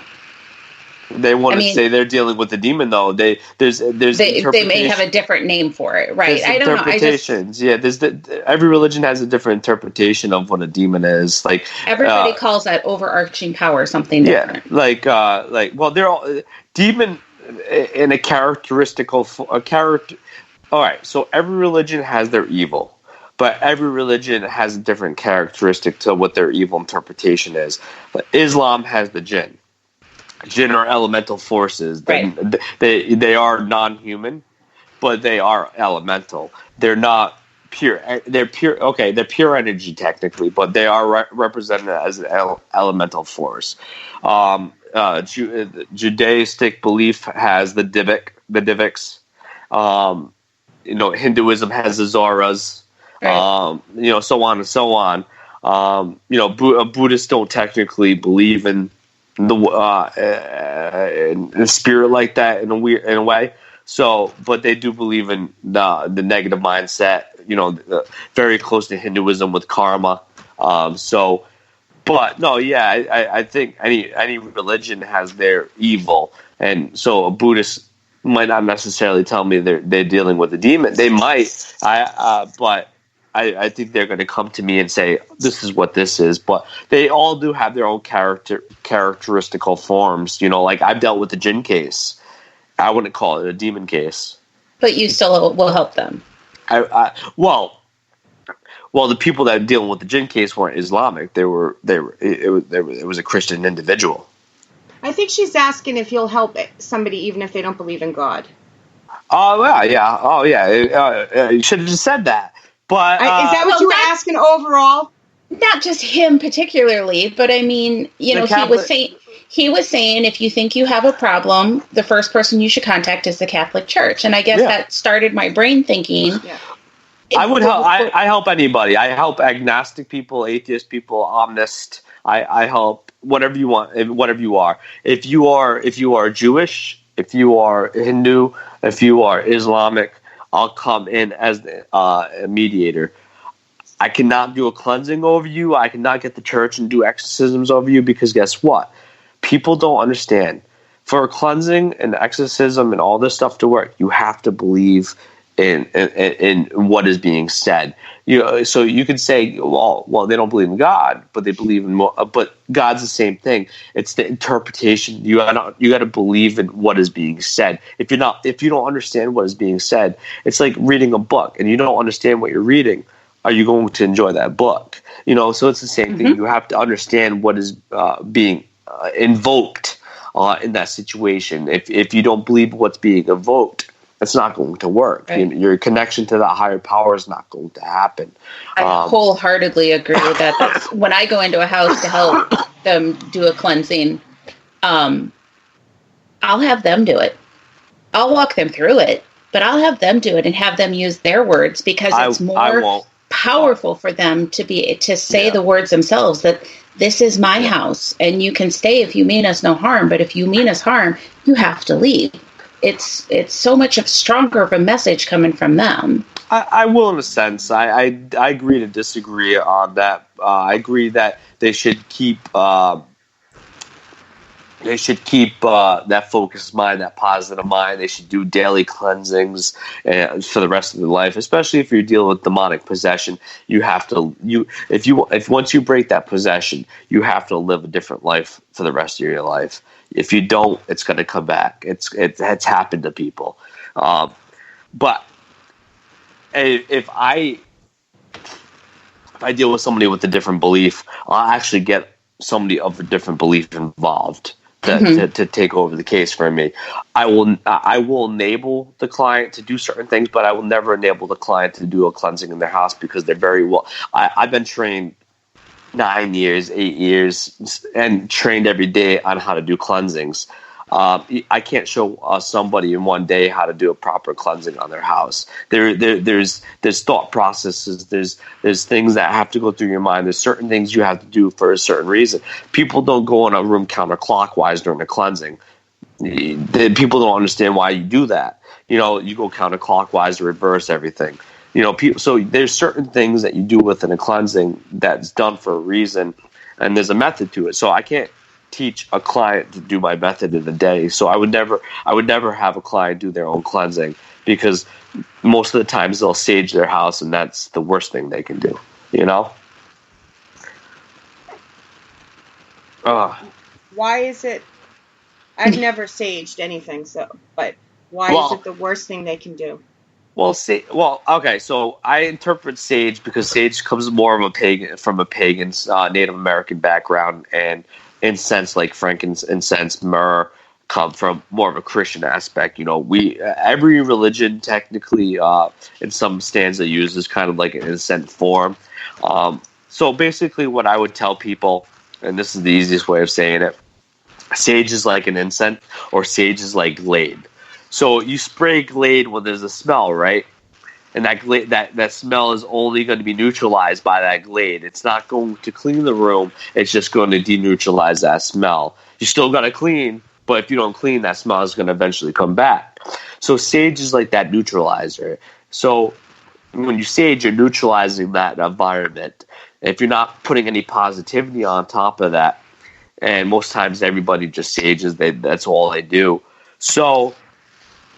They want to say they're dealing with a demon, though. They may have a different name for it, right? There's interpretations. Every religion has a different interpretation of what a demon is. Like everybody calls that overarching power something different. Yeah, they're all demon in a characteristical character. All right, so every religion has their evil, but every religion has a different characteristic to what their evil interpretation is. But Islam has the jinn. Jinn are elemental forces. Right. They are non-human, but they are elemental. They're not pure. They're pure. Okay, they're pure energy technically, but they are represented as an elemental force. Judaistic belief has the Divics. Hinduism has the Zoras. Right. So on and so on. Buddhists don't technically believe in the spirit like that in a way. So, but they do believe in the negative mindset. Very close to Hinduism with karma. I think any religion has their evil, and so a Buddhist might not necessarily tell me they're dealing with a demon. They might, but I think they're going to come to me and say, this is what this is. But they all do have their own characteristical forms. Like I've dealt with the jinn case. I wouldn't call it a demon case. But you still will help them. Well, the people that are dealing with the jinn case weren't Islamic. It was a Christian individual. I think she's asking if you'll help somebody even if they don't believe in God. Oh, yeah. Oh, yeah. You should have just said that. But is that what you were asking overall? Not just him particularly, but I mean, he was saying if you think you have a problem, the first person you should contact is the Catholic Church. And I guess that started my brain thinking. Yeah. I would help. I help anybody. I help agnostic people, atheist people, omnist. I help whatever you want, whatever you are. If you are Jewish, if you are Hindu, if you are Islamic, I'll come in as a mediator. I cannot do a cleansing over you. I cannot get the church and do exorcisms over you because guess what? People don't understand. For a cleansing and exorcism and all this stuff to work, you have to believe in what is being said. So you could say, well, they don't believe in God, but they believe in more. But God's the same thing. It's the interpretation. You got to believe in what is being said. If you don't understand what is being said, it's like reading a book and you don't understand what you're reading. Are you going to enjoy that book? So it's the same thing. You have to understand what is being invoked in that situation. If you don't believe what's being invoked, it's not going to work. Right. Your connection to that higher power is not going to happen. I wholeheartedly agree with that. That's when I go into a house to help them do a cleansing, I'll have them do it. I'll walk them through it, but I'll have them do it and have them use their words because it's more powerful for them to say the words themselves, that this is my house and you can stay if you mean us no harm, but if you mean us harm, you have to leave. It's so much stronger of a message coming from them. I will, in a sense. I agree to disagree on that. I agree that they should keep that focused mind, that positive mind. They should do daily cleansings for the rest of their life, especially if you're dealing with demonic possession. You have to if once you break that possession, you have to live a different life for the rest of your life. If you don't, it's going to come back. It's happened to people, but if I deal with somebody with a different belief, I'll actually get somebody of a different belief involved to take over the case for me. I will enable the client to do certain things, but I will never enable the client to do a cleansing in their house because they're very well. I've been trained 8 years, and trained every day on how to do cleansings. I can't show somebody in one day how to do a proper cleansing on their house. There's thought processes. There's things that have to go through your mind. There's certain things you have to do for a certain reason. People don't go in a room counterclockwise during the cleansing. People don't understand why you do that. You go counterclockwise to reverse everything. So there's certain things that you do within a cleansing that's done for a reason, and there's a method to it. So I can't teach a client to do my method in a day. So I would never have a client do their own cleansing, because most of the times they'll sage their house, and that's the worst thing they can do. Why is it? I've never saged anything, but why is it the worst thing they can do? Okay. So I interpret sage because sage comes more of from a pagan, Native American background, and incense like frankincense, myrrh come from more of a Christian aspect. Every religion technically, in some stanza, uses kind of like an incense form. So basically, what I would tell people, and this is the easiest way of saying it, sage is like an incense, or sage is like Glade. So you spray Glade when there's a smell, right? And that smell is only going to be neutralized by that Glade. It's not going to clean the room. It's just going to deneutralize that smell. You still got to clean, but if you don't clean, that smell is going to eventually come back. So sage is like that neutralizer. So when you sage, you're neutralizing that environment. If you're not putting any positivity on top of that, and most times everybody just sages, that's all they do. So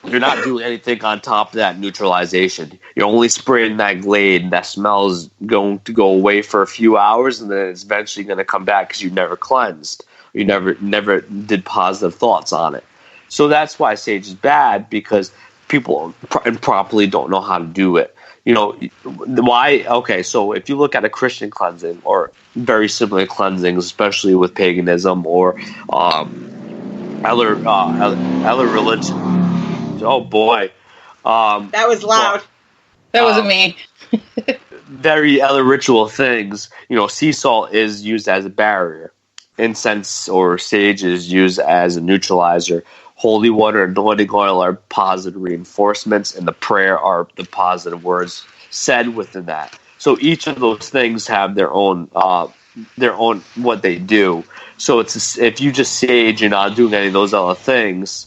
you're not doing anything on top of that neutralization. You're only spraying that Glade, and that smell is going to go away for a few hours, and then it's eventually going to come back because you never cleansed. You never did positive thoughts on it. So that's why sage is bad, because people improperly don't know how to do it. Why? Okay, so if you look at a Christian cleansing or very similar cleansings, especially with paganism or other religion. Oh boy, that was loud. That wasn't me. Very other ritual things. Sea salt is used as a barrier. Incense or sage is used as a neutralizer. Holy water and anointing oil are positive reinforcements, and the prayer are the positive words said within that. So each of those things have their own what they do. So if you just sage, you're not doing any of those other things.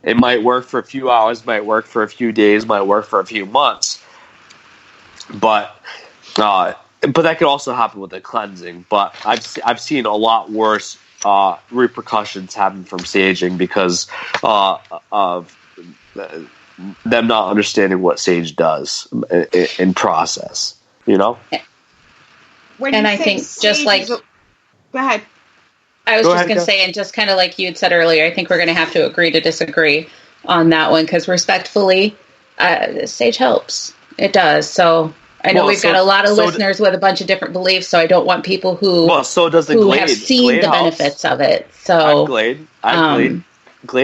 It might work for a few hours, might work for a few days, might work for a few months. But that could also happen with the cleansing. But I've seen a lot worse repercussions happen from saging because of them not understanding what sage does in process. And I think just like, go ahead. I was just going to say, and just kind of like you had said earlier, I think we're going to have to agree to disagree on that one, because respectfully, sage helps. It does. So I know we've got a lot of listeners with a bunch of different beliefs, so I don't want people who have seen the benefits of it. So Glade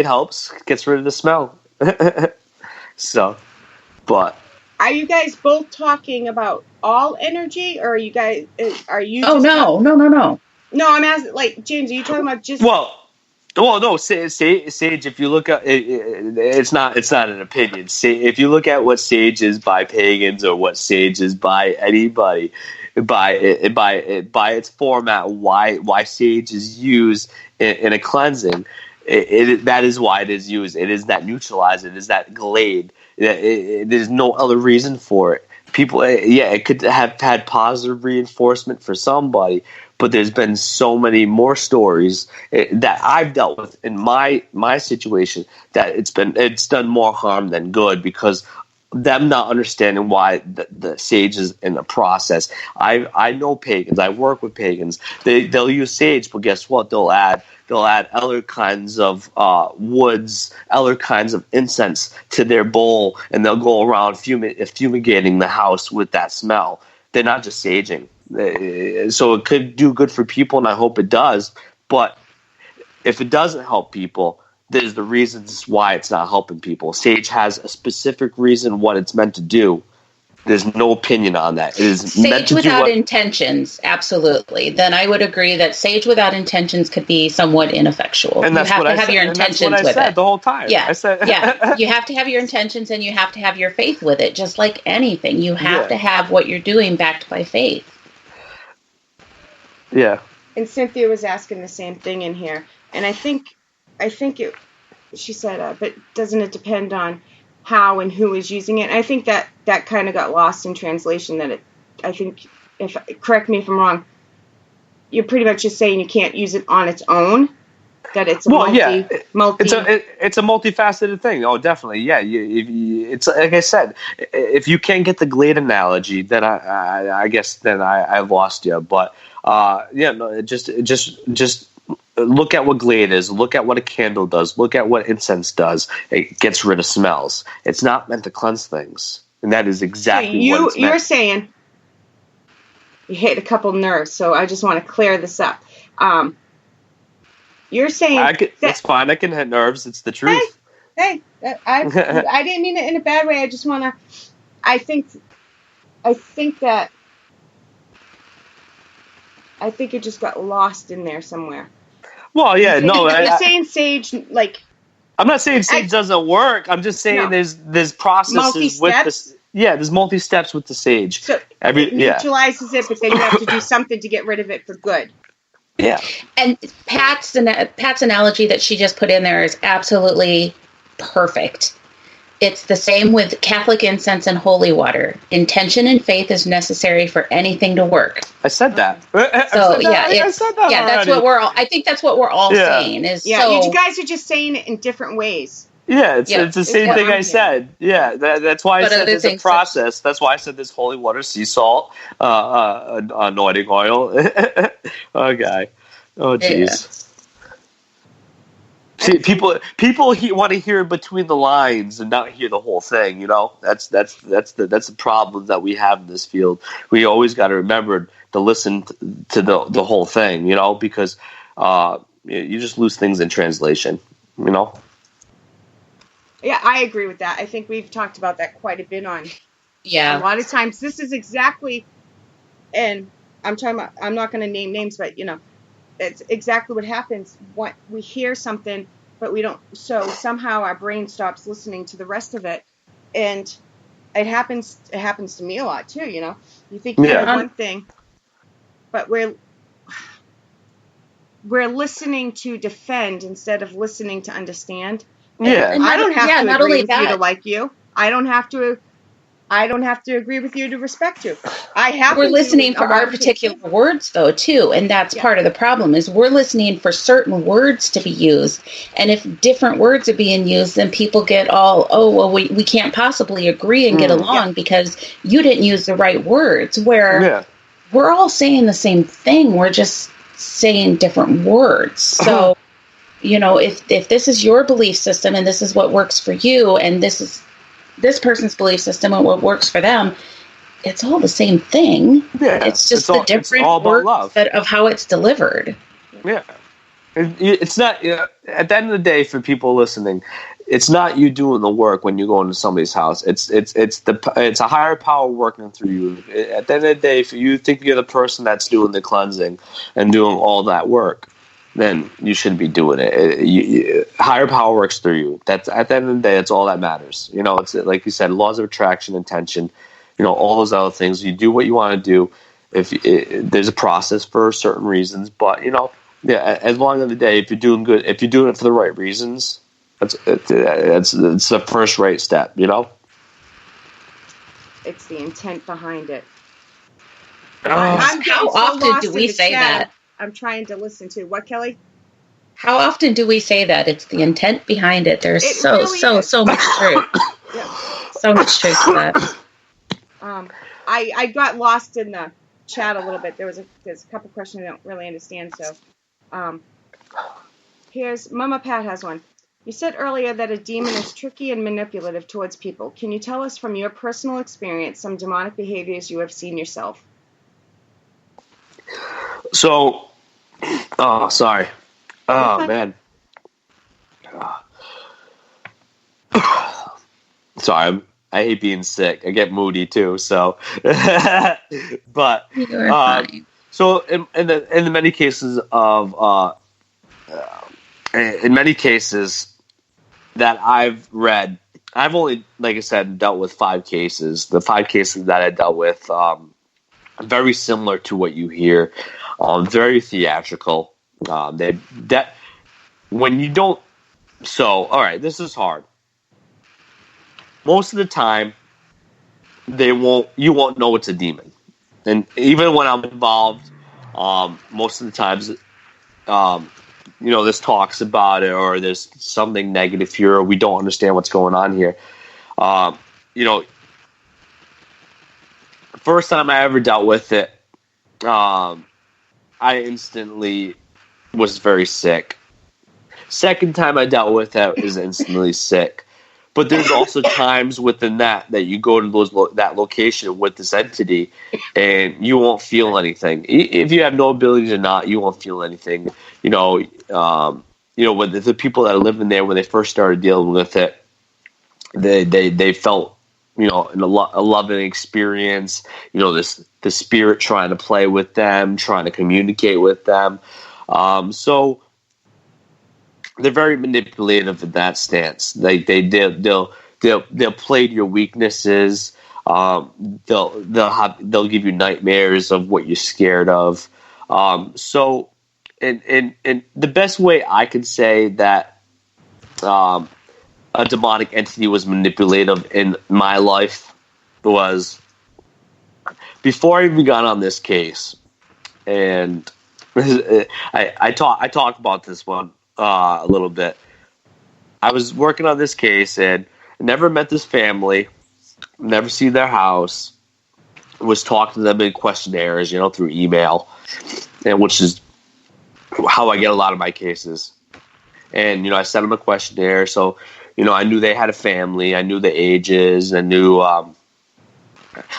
helps, gets rid of the smell. So, but are you guys both talking about all energy, or are you guys? Are you? Oh, no. No, I'm asking. Like, James, are you talking about just? Well, Well, no, sage. If you look at it's not an opinion. If you look at what sage is by pagans or what sage is by anybody, by its format, why sage is used in a cleansing, that is why it is used. It is that neutralizer. It is that glade. There's no other reason for it. People, it could have had positive reinforcement for somebody, but there's been so many more stories that I've dealt with in my situation that it's done more harm than good because them not understanding why the sage is in the process. I know pagans. I work with pagans. They'll use sage, but guess what? They'll add other kinds of woods, other kinds of incense to their bowl, and they'll go around fumigating the house with that smell. They're not just saging. So it could do good for people, and I hope it does. But if it doesn't help people, there's the reasons why it's not helping people. Sage has a specific reason what it's meant to do. There's no opinion on that. It is sage meant to without do intentions, absolutely. Then I would agree that sage without intentions could be somewhat ineffectual. And you have to have your intentions with it the whole time. Yeah, I said, yeah. You have to have your intentions and you have to have your faith with it. Just like anything, you have to have what you're doing backed by faith. Yeah. And Cynthia was asking the same thing in here, and I think she said, but doesn't it depend on how and who is using it? And I think that kind of got lost in translation. I think, correct me if I'm wrong, you're pretty much just saying you can't use it on its own. That it's a multi. It's a multifaceted thing. Oh, definitely, yeah. It's like I said. If you can't get the glade analogy, then I guess then I lost you. But just look at what glade is. Look at what a candle does. Look at what incense does. It gets rid of smells. It's not meant to cleanse things, and that is exactly what it's meant. You're saying you hit a couple nerves, so I just want to clear this up. You're saying that's fine. I can hit nerves. It's the truth. Hey, I didn't mean it in a bad way. I just want to. I think it just got lost in there somewhere. Well, yeah, You're saying sage, like. I'm not saying sage doesn't work. I'm just saying there's processes with this. Yeah, there's multi steps with the sage. So it neutralizes it, but then you have to do something to get rid of it for good. Yeah. And Pat's analogy that she just put in there is absolutely perfect. It's the same with Catholic incense and holy water. Intention and faith is necessary for anything to work. I said that. I think that's what we're all saying. You guys are just saying it in different ways. Yeah, it's the same thing I said. Yeah, that's why I said there's a process. That's why I said this holy water, sea salt, anointing oil. Okay. Oh, jeez. See, people want to hear between the lines and not hear the whole thing. You know, that's the problem that we have in this field. We always got to remember to listen to the whole thing. You know, because you just lose things in translation. You know. Yeah, I agree with that. I think we've talked about that quite a bit on. Yeah. A lot of times, this is exactly, and I'm not going to name names, but it's exactly what happens. What we hear something, but we don't. So somehow our brain stops listening to the rest of it, and it happens. It happens to me a lot too. You think you hear one thing, but we're listening to defend instead of listening to understand. Yeah, I don't have to agree with you to like you. I don't have to agree with you to respect you. We're listening for our particular words, though, too, and that's part of the problem. Is we're listening for certain words to be used, and if different words are being used, then people get we can't possibly agree and get along because you didn't use the right words. Where we're all saying the same thing, we're just saying different words. So. If this is your belief system and this is what works for you and this is this person's belief system and what works for them, it's all the same thing. Yeah, it's just the different words of how it's delivered. Yeah. It's not, at the end of the day, for people listening, it's not you doing the work when you go into somebody's house. It's a higher power working through you. At the end of the day, if you think you're the person that's doing the cleansing and doing all that work, then you shouldn't be doing it. Higher power works through you. That's at the end of the day, that's all that matters. It's like you said, laws of attraction, intention, all those other things. You do what you want to do. There's a process for certain reasons, but as long as the day, if you're doing good, if you're doing it for the right reasons, it's the first right step. It's the intent behind it. How often do we say that? I'm trying to listen to what, Kelly? How often do we say that? It's the intent behind it. There's so much truth. Yeah. So much truth to that. I got lost in the chat a little bit. There's a couple questions I don't really understand. So, here's Mama Pat has one. You said earlier that a demon is tricky and manipulative towards people. Can you tell us from your personal experience some demonic behaviors you have seen yourself? So, sorry. Oh, man. Sorry, I hate being sick. I get moody too. So, but so in many cases that I've read, I've only, like I said, dealt with 5 cases. The 5 cases that I dealt with, very similar to what you hear, very theatrical. When you don't. So, all right, this is hard. Most of the time, you won't know it's a demon, and even when I'm involved, most of the times, this talks about it, or there's something negative here, or we don't understand what's going on here. First time I ever dealt with it, I instantly was very sick. Second time I dealt with it, I was instantly sick. But there's also times within that you go to that location with this entity, and you won't feel anything. If you have no ability to not, you won't feel anything. When the people that are living there, when they first started dealing with it, they felt a loving experience. The spirit trying to play with them, trying to communicate with them. So they're very manipulative in that stance. They'll play to your weaknesses. They'll give you nightmares of what you're scared of. So, and the best way I could say that a demonic entity was manipulative in my life was before I even got on this case, and I talk about this one a little bit. I was working on this case and never met this family, never seen their house, was talking to them in questionnaires, through email, and which is how I get a lot of my cases. And, I sent them a questionnaire, so, I knew they had a family, I knew the ages, I knew, I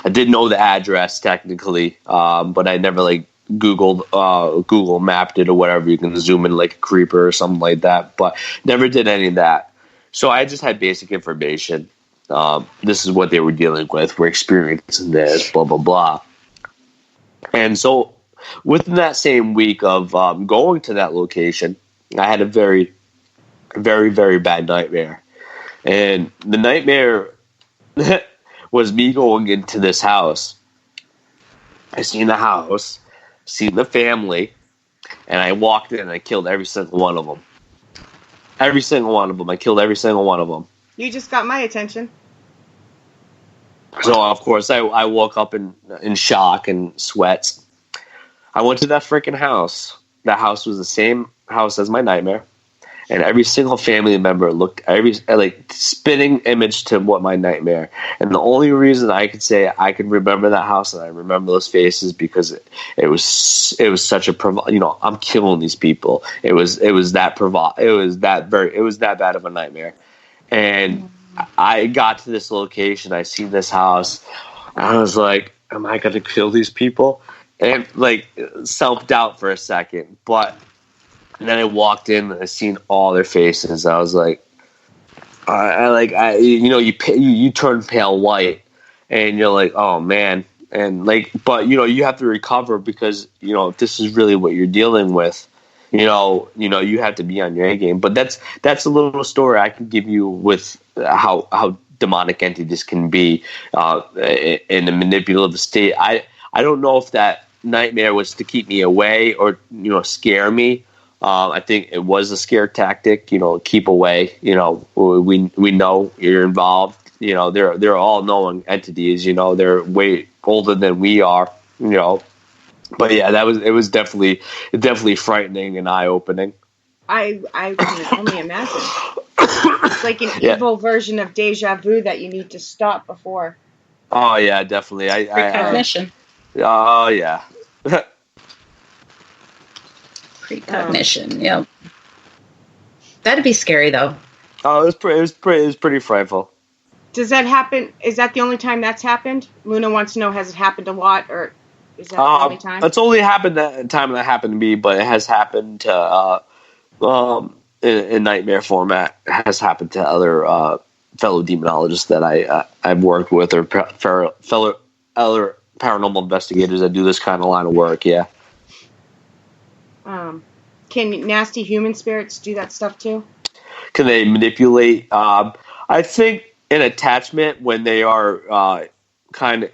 didn't know the address technically, but I never, Google mapped it or whatever. You can zoom in like a creeper or something like that, but never did any of that. So I just had basic information. This is what they were dealing with. We're experiencing this, blah, blah, blah. And so within that same week of going to that location, I had a very, very, very bad nightmare. And the nightmare was me going into this house. I seen the house, seen the family, and I walked in and I killed every single one of them. Every single one of them. I killed every single one of them. You just got my attention. So, of course, I woke up in shock and sweats. I went to that freaking house. That house was the same house as my nightmare. And every single family member looked spitting image to what my nightmare. And the only reason I could say I could remember that house and I remember those faces because it was such a I'm killing these people. It was that bad of a nightmare. And I got to this location, I see this house, and I was like, am I going to kill these people? And self-doubt for a second, and then I walked in and I seen all their faces. I was like, you turn pale white, and you're like, oh man, and but you have to recover because if this is really what you're dealing with, you have to be on your A game. But that's a little story I can give you with how demonic entities can be in a manipulative state. I don't know if that nightmare was to keep me away or scare me. I think it was a scare tactic. Keep away. We know you're involved. They're all knowing entities. They're way older than we are. But yeah, it was definitely frightening and eye opening. I can only imagine. It's like an evil version of deja vu that you need to stop before. Oh yeah, definitely. Precognition. Oh yeah. Precognition. Yeah. That'd be scary though. Oh, it was pretty frightful. Does that happen? Is that the only time that's happened? Luna wants to know, has it happened a lot, or is that the only time? It's only happened that time that happened to me, but it has happened to in nightmare format. It has happened to other fellow demonologists that I've worked with, or fellow other paranormal investigators that do this kind of line of work. Yeah. Can nasty human spirits do that stuff too? Can they manipulate? I think an attachment, when they are kind of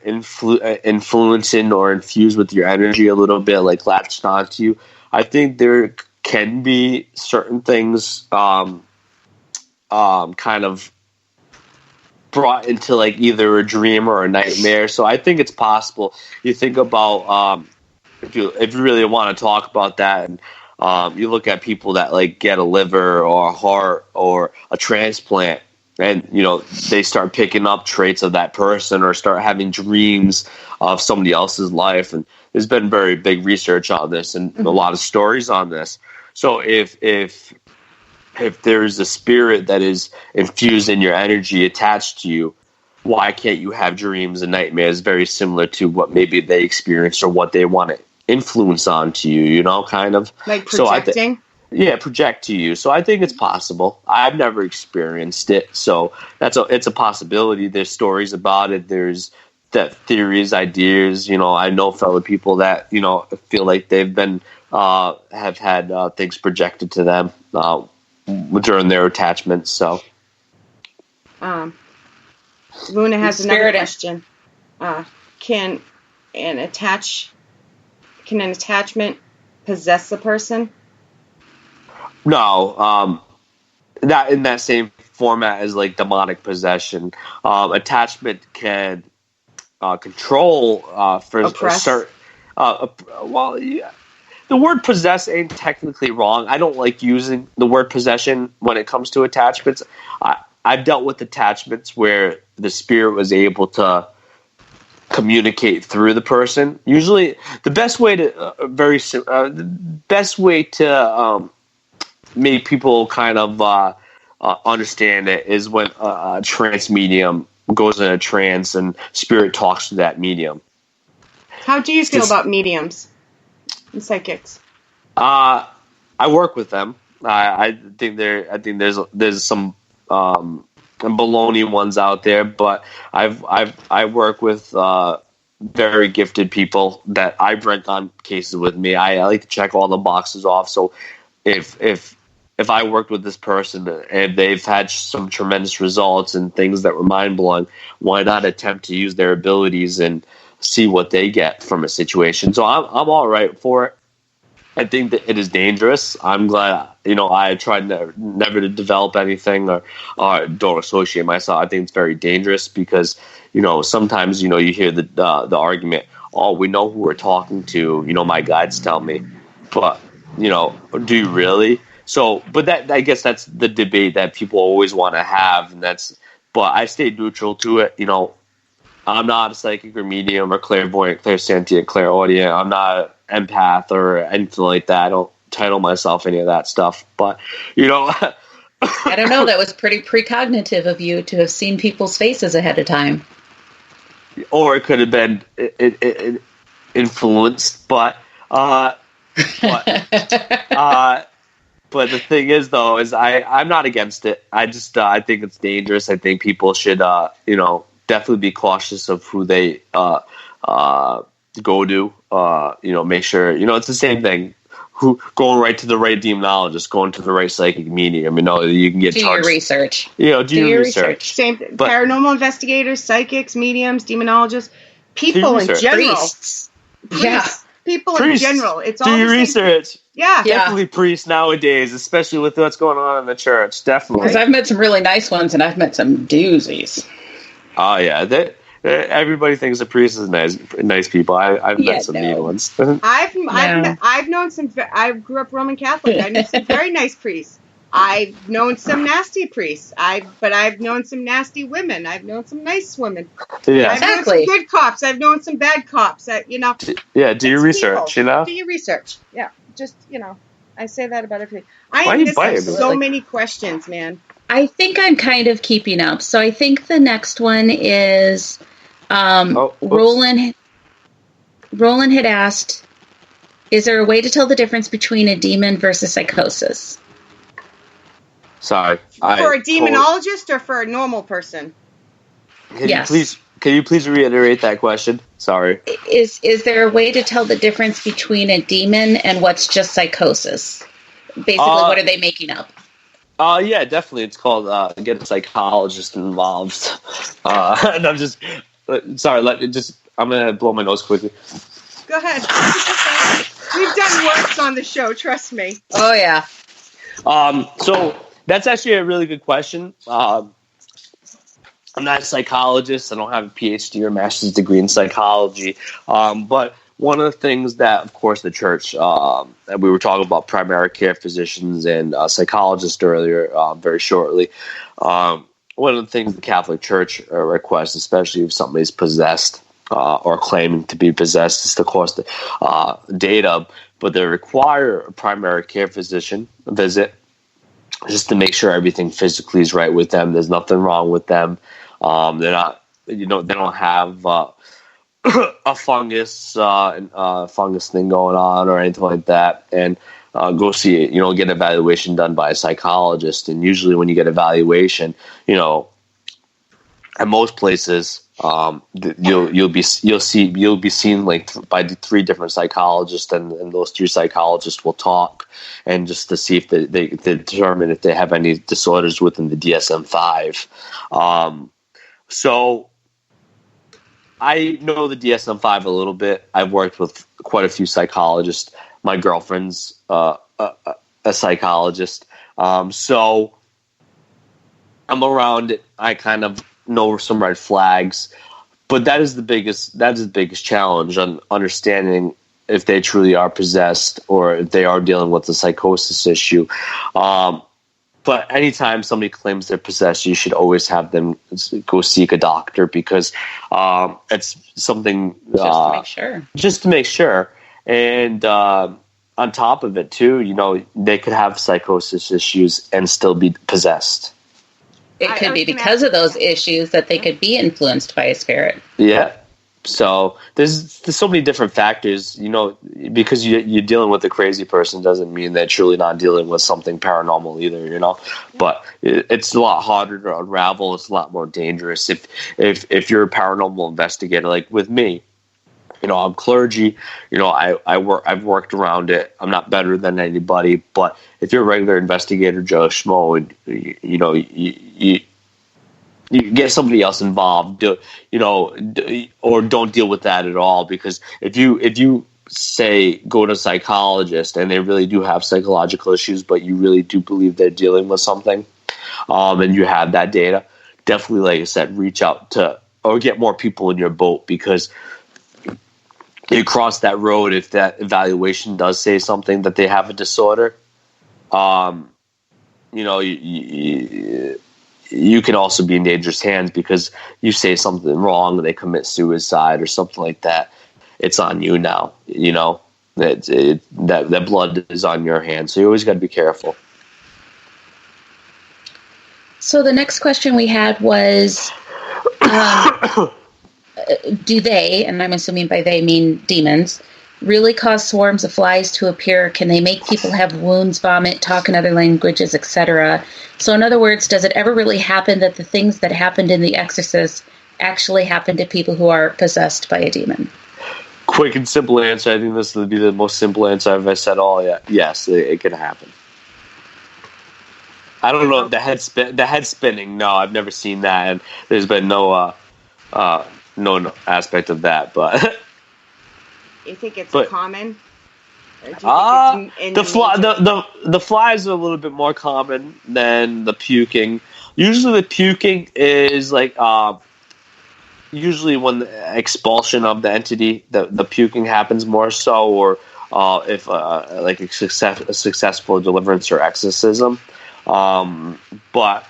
influencing or infused with your energy a little bit, like latched onto you, I think there can be certain things kind of brought into like either a dream or a nightmare. So I think it's possible. You think about if you really want to talk about that, and you look at people that like get a liver or a heart or a transplant, and they start picking up traits of that person or start having dreams of somebody else's life. And there's been very big research on this and a lot of stories on this. So if there's a spirit that is infused in your energy attached to you, why can't you have dreams and nightmares very similar to what maybe they experienced or what they want to influence onto you, kind of. Like projecting? Project to you. So I think it's possible. I've never experienced it, so it's a possibility. There's stories about it. There's theories, ideas. I know fellow people that feel like they've been have had things projected to them during their attachments. So, Luna has another question. Can an attachment possess a person? No, not in that same format as like demonic possession. Attachment can control for oppress. A certain. The word possess ain't technically wrong. I don't like using the word possession when it comes to attachments. I've dealt with attachments where the spirit was able to communicate through the person. Usually, the best way to make people kind of understand it is when a trance medium goes in a trance and spirit talks to that medium. How do you feel about mediums and psychics? I work with them. I think there's some baloney ones out there, but I work with very gifted people that I bring on cases with me. I like to check all the boxes off. So if I worked with this person and they've had some tremendous results and things that were mind blowing, why not attempt to use their abilities and see what they get from a situation? So I'm all right for it. I think that it is dangerous. I'm glad, I tried never to develop anything or don't associate myself. I think it's very dangerous because, sometimes, you hear the argument, oh, we know who we're talking to. My guides tell me. But, do you really? So, but I guess that's the debate that people always want to have. But I stayed neutral to it. I'm not a psychic or medium or clairvoyant, clairsentient, clairaudient. I'm not an empath or anything like that. I don't title myself any of that stuff. But, I don't know. That was pretty precognitive of you to have seen people's faces ahead of time. Or it could have been influenced. But the thing is, though, is I'm not against it. I think it's dangerous. I think people should, definitely be cautious of who they go to. Make sure, it's the same thing. who going right to the right demonologist, going to the right psychic medium. You can get do charged. Your research. Do your research. Same paranormal investigators, psychics, mediums, demonologists, people in general. Priests. People in general. It's all do your the same. research. Yeah. Definitely priests nowadays, especially with what's going on in the church. Definitely. Because I've met some really nice ones, and I've met some doozies. Oh, yeah. Everybody thinks a priest is nice people. I've met some mean ones. I've known some. I grew up Roman Catholic. I know some very nice priests. I've known some nasty priests. But I've known some nasty women. I've known some nice women. Yeah, I've known some good cops. I've known some bad cops. Yeah, do your research. Do your research. Yeah, just I say that about everything. I Why am you missing biting? so many questions, man. I think I'm kind of keeping up. So I think the next one is Roland. Roland had asked, is there a way to tell the difference between a demon versus psychosis? Sorry. For a demonologist or for a normal person? Can you please reiterate that question? Sorry. Is there a way to tell the difference between a demon and what's just psychosis? Basically, what are they making up? Yeah, definitely. It's called get a psychologist involved. And I'm just sorry. I'm gonna blow my nose quickly. Go ahead. We've done worse on the show. Trust me. Oh yeah. So that's actually a really good question. I'm not a psychologist. I don't have a PhD or master's degree in psychology. But one of the things that, of course, the church, and we were talking about primary care physicians and psychologists earlier, very shortly. One of the things the Catholic Church requests, especially if somebody's possessed or claiming to be possessed, is to cost data, but they require a primary care physician visit just to make sure everything physically is right with them. There's nothing wrong with them. They're not, they don't have a fungus thing going on or anything like that, and go see it. Get an evaluation done by a psychologist. And usually, when you get evaluation, at most places, you'll be seen by 3 different psychologists, and those 3 psychologists will talk and just to see if they determine if they have any disorders within the DSM-5. So I know the DSM-5 a little bit. I've worked with quite a few psychologists. My girlfriend's a psychologist, so I'm around it. I kind of know some red flags, but that is the biggest challenge on understanding if they truly are possessed or if they are dealing with a psychosis issue. But anytime somebody claims they're possessed, you should always have them go seek a doctor, because it's something just to make sure. And on top of it, too, they could have psychosis issues and still be possessed. It could be because of those issues that they could be influenced by a spirit. Yeah. So there's so many different factors, because you're dealing with a crazy person doesn't mean they're truly not dealing with something paranormal either, But it's a lot harder to unravel. It's a lot more dangerous if you're a paranormal investigator, like with me. I'm clergy. I've worked around it. I'm not better than anybody. But if you're a regular investigator, Joe Schmo, and you get somebody else involved, or don't deal with that at all. Because if you say go to a psychologist and they really do have psychological issues, but you really do believe they're dealing with something, and you have that data, definitely, like I said, reach out to or get more people in your boat, because you cross that road if that evaluation does say something that they have a disorder. You can also be in dangerous hands, because you say something wrong, they commit suicide or something like that. It's on you now. That blood is on your hands. So you always got to be careful. So the next question we had was, do they, and I'm assuming by they mean demons, really cause swarms of flies to appear? Can they make people have wounds, vomit, talk in other languages, etc.? So in other words, does it ever really happen that the things that happened in The Exorcist actually happen to people who are possessed by a demon? quick and simple answer. I think this would be the most simple answer I've ever said all yet. Yes, it can happen. I don't know the head spinning. No, I've never seen that, and there's been no aspect of that. But you think it's common? The flies are a little bit more common than the puking. Usually, the puking is like usually when the expulsion of the entity, the puking happens more so, or if like a successful deliverance or exorcism. But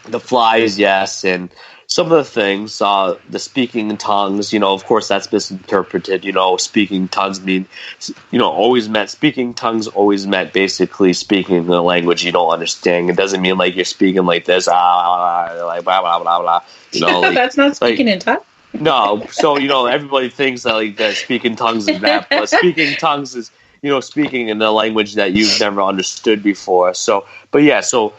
the flies, yes, and some of the things, the speaking in tongues, of course that's misinterpreted. Speaking tongues speaking tongues always meant basically speaking the language you don't understand. It doesn't mean like you're speaking like this, like blah blah blah blah. Like, that's not speaking in tongues. No, so everybody thinks that like that speaking tongues is that, but speaking tongues is speaking in a language that you've never understood before. So, but yeah, so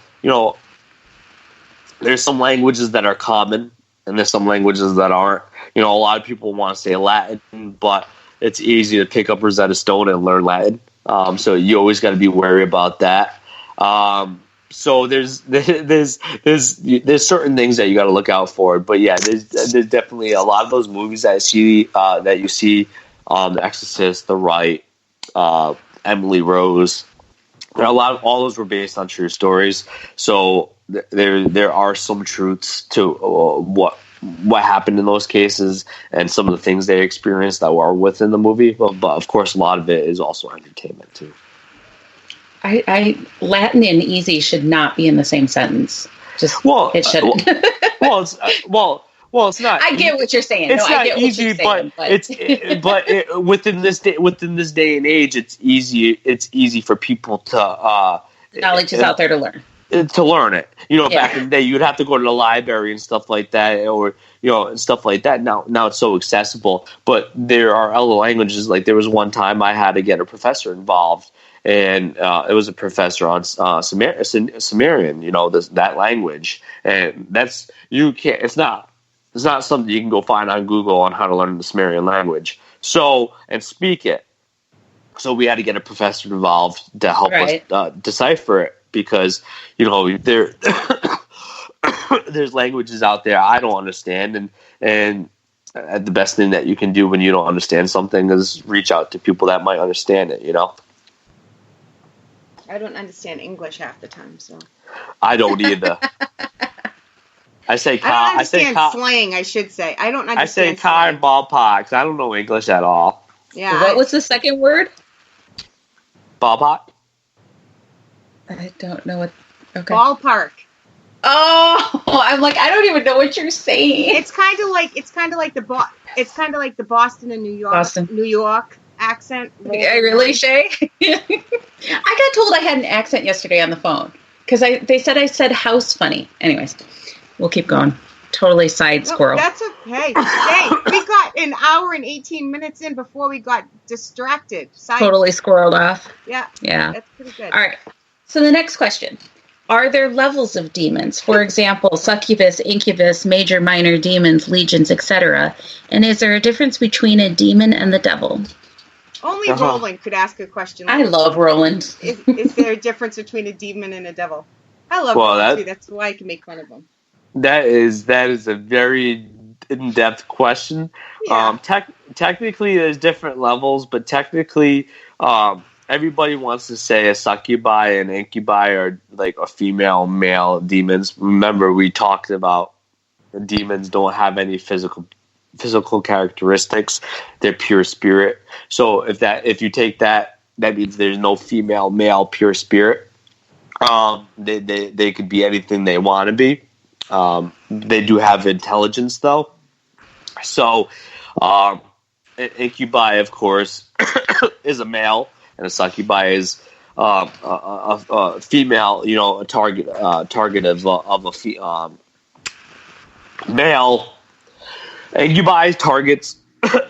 there's some languages that are common, and there's some languages that aren't. A lot of people want to say Latin, but it's easy to pick up Rosetta Stone and learn Latin. So you always got to be wary about that. So there's certain things that you got to look out for. But yeah, there's definitely a lot of those movies that you see, The Exorcist, The Rite, Emily Rose. All those were based on true stories. So there are some truths to what happened in those cases and some of the things they experienced that were within the movie. But of course, a lot of it is also entertainment too. Latin and easy should not be in the same sentence. It shouldn't. It's not. I get what you're saying. It's not easy, but within this day and age, it's easy. It's easy for people to knowledge is out there to learn. To learn it, back in the day, you'd have to go to the library and stuff like that, or and stuff like that. Now it's so accessible. But there are other languages. Like there was one time I had to get a professor involved, and it was a professor on Sumerian. That language, and you can't. It's not something you can go find on Google on how to learn the Sumerian language. So and speak it. So we had to get a professor involved to help us decipher it. Because there's languages out there I don't understand, and the best thing that you can do when you don't understand something is reach out to people that might understand it. I don't understand English half the time, so I don't either. I don't understand slang. I should say I don't understand. I say car and ballparks. I don't know English at all. Yeah. What was the second word? Ballpark. I don't know what. Okay. Ballpark. Oh, I'm like I don't even know what you're saying. It's kind of like the Boston and New York accent. I really, Shea. I got told I had an accent yesterday on the phone because they said I said house funny. Anyways, we'll keep going. Totally side squirrel. That's okay. Hey, we got an hour and 18 minutes in before we got distracted. Totally squirreled off. Yeah. That's pretty good. All right. So the next question. Are there levels of demons? For example, succubus, incubus, major, minor demons, legions, etc. And is there a difference between a demon and the devil? Only Roland could ask a question like I love Roland. Is there a difference between a demon and a devil? I love Roland too. That's why I can make fun of him. That is a very in-depth question. Yeah. Technically, there's different levels, but technically, everybody wants to say a succubi and incubi are like a female, male demons. Remember, we talked about the demons don't have any physical characteristics; they're pure spirit. So if you take that means there's no female, male, pure spirit. They could be anything they want to be. They do have intelligence, though. So, incubi, of course, is a male, and a succubi is a female. A target of a male. Incubi targets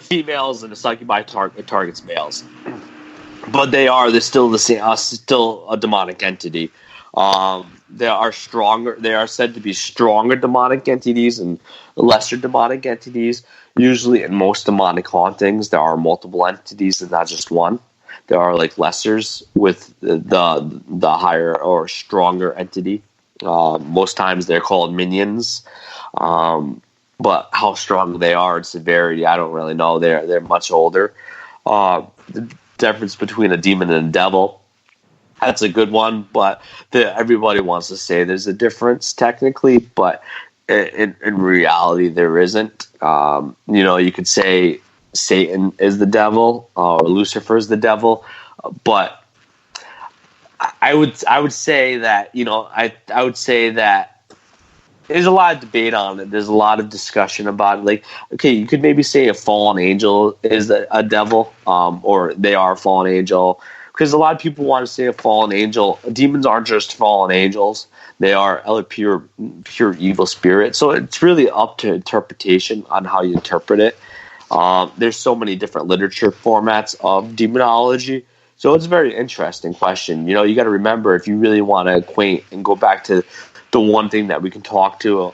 females, and a succubi targets males. But they're still the same. Still a demonic entity. There are stronger. They are said to be stronger demonic entities and lesser demonic entities. Usually, in most demonic hauntings, there are multiple entities and not just one. There are like lessers with the higher or stronger entity. Most times, they're called minions. But how strong they are and severity, I don't really know. They're much older. The difference between a demon and a devil, that's a good one, but everybody wants to say there's a difference technically, but in reality there isn't. You could say Satan is the devil or Lucifer is the devil, but I would say that I would say that there's a lot of debate on it. There's a lot of discussion about it. Like, okay, you could maybe say a fallen angel is a devil, or they are a fallen angel. Because a lot of people want to say a fallen angel. Demons aren't just fallen angels. They are pure evil spirits. So it's really up to interpretation on how you interpret it. There's so many different literature formats of demonology. So it's a very interesting question. You got to remember, if you really want to acquaint and go back to the one thing that we can talk to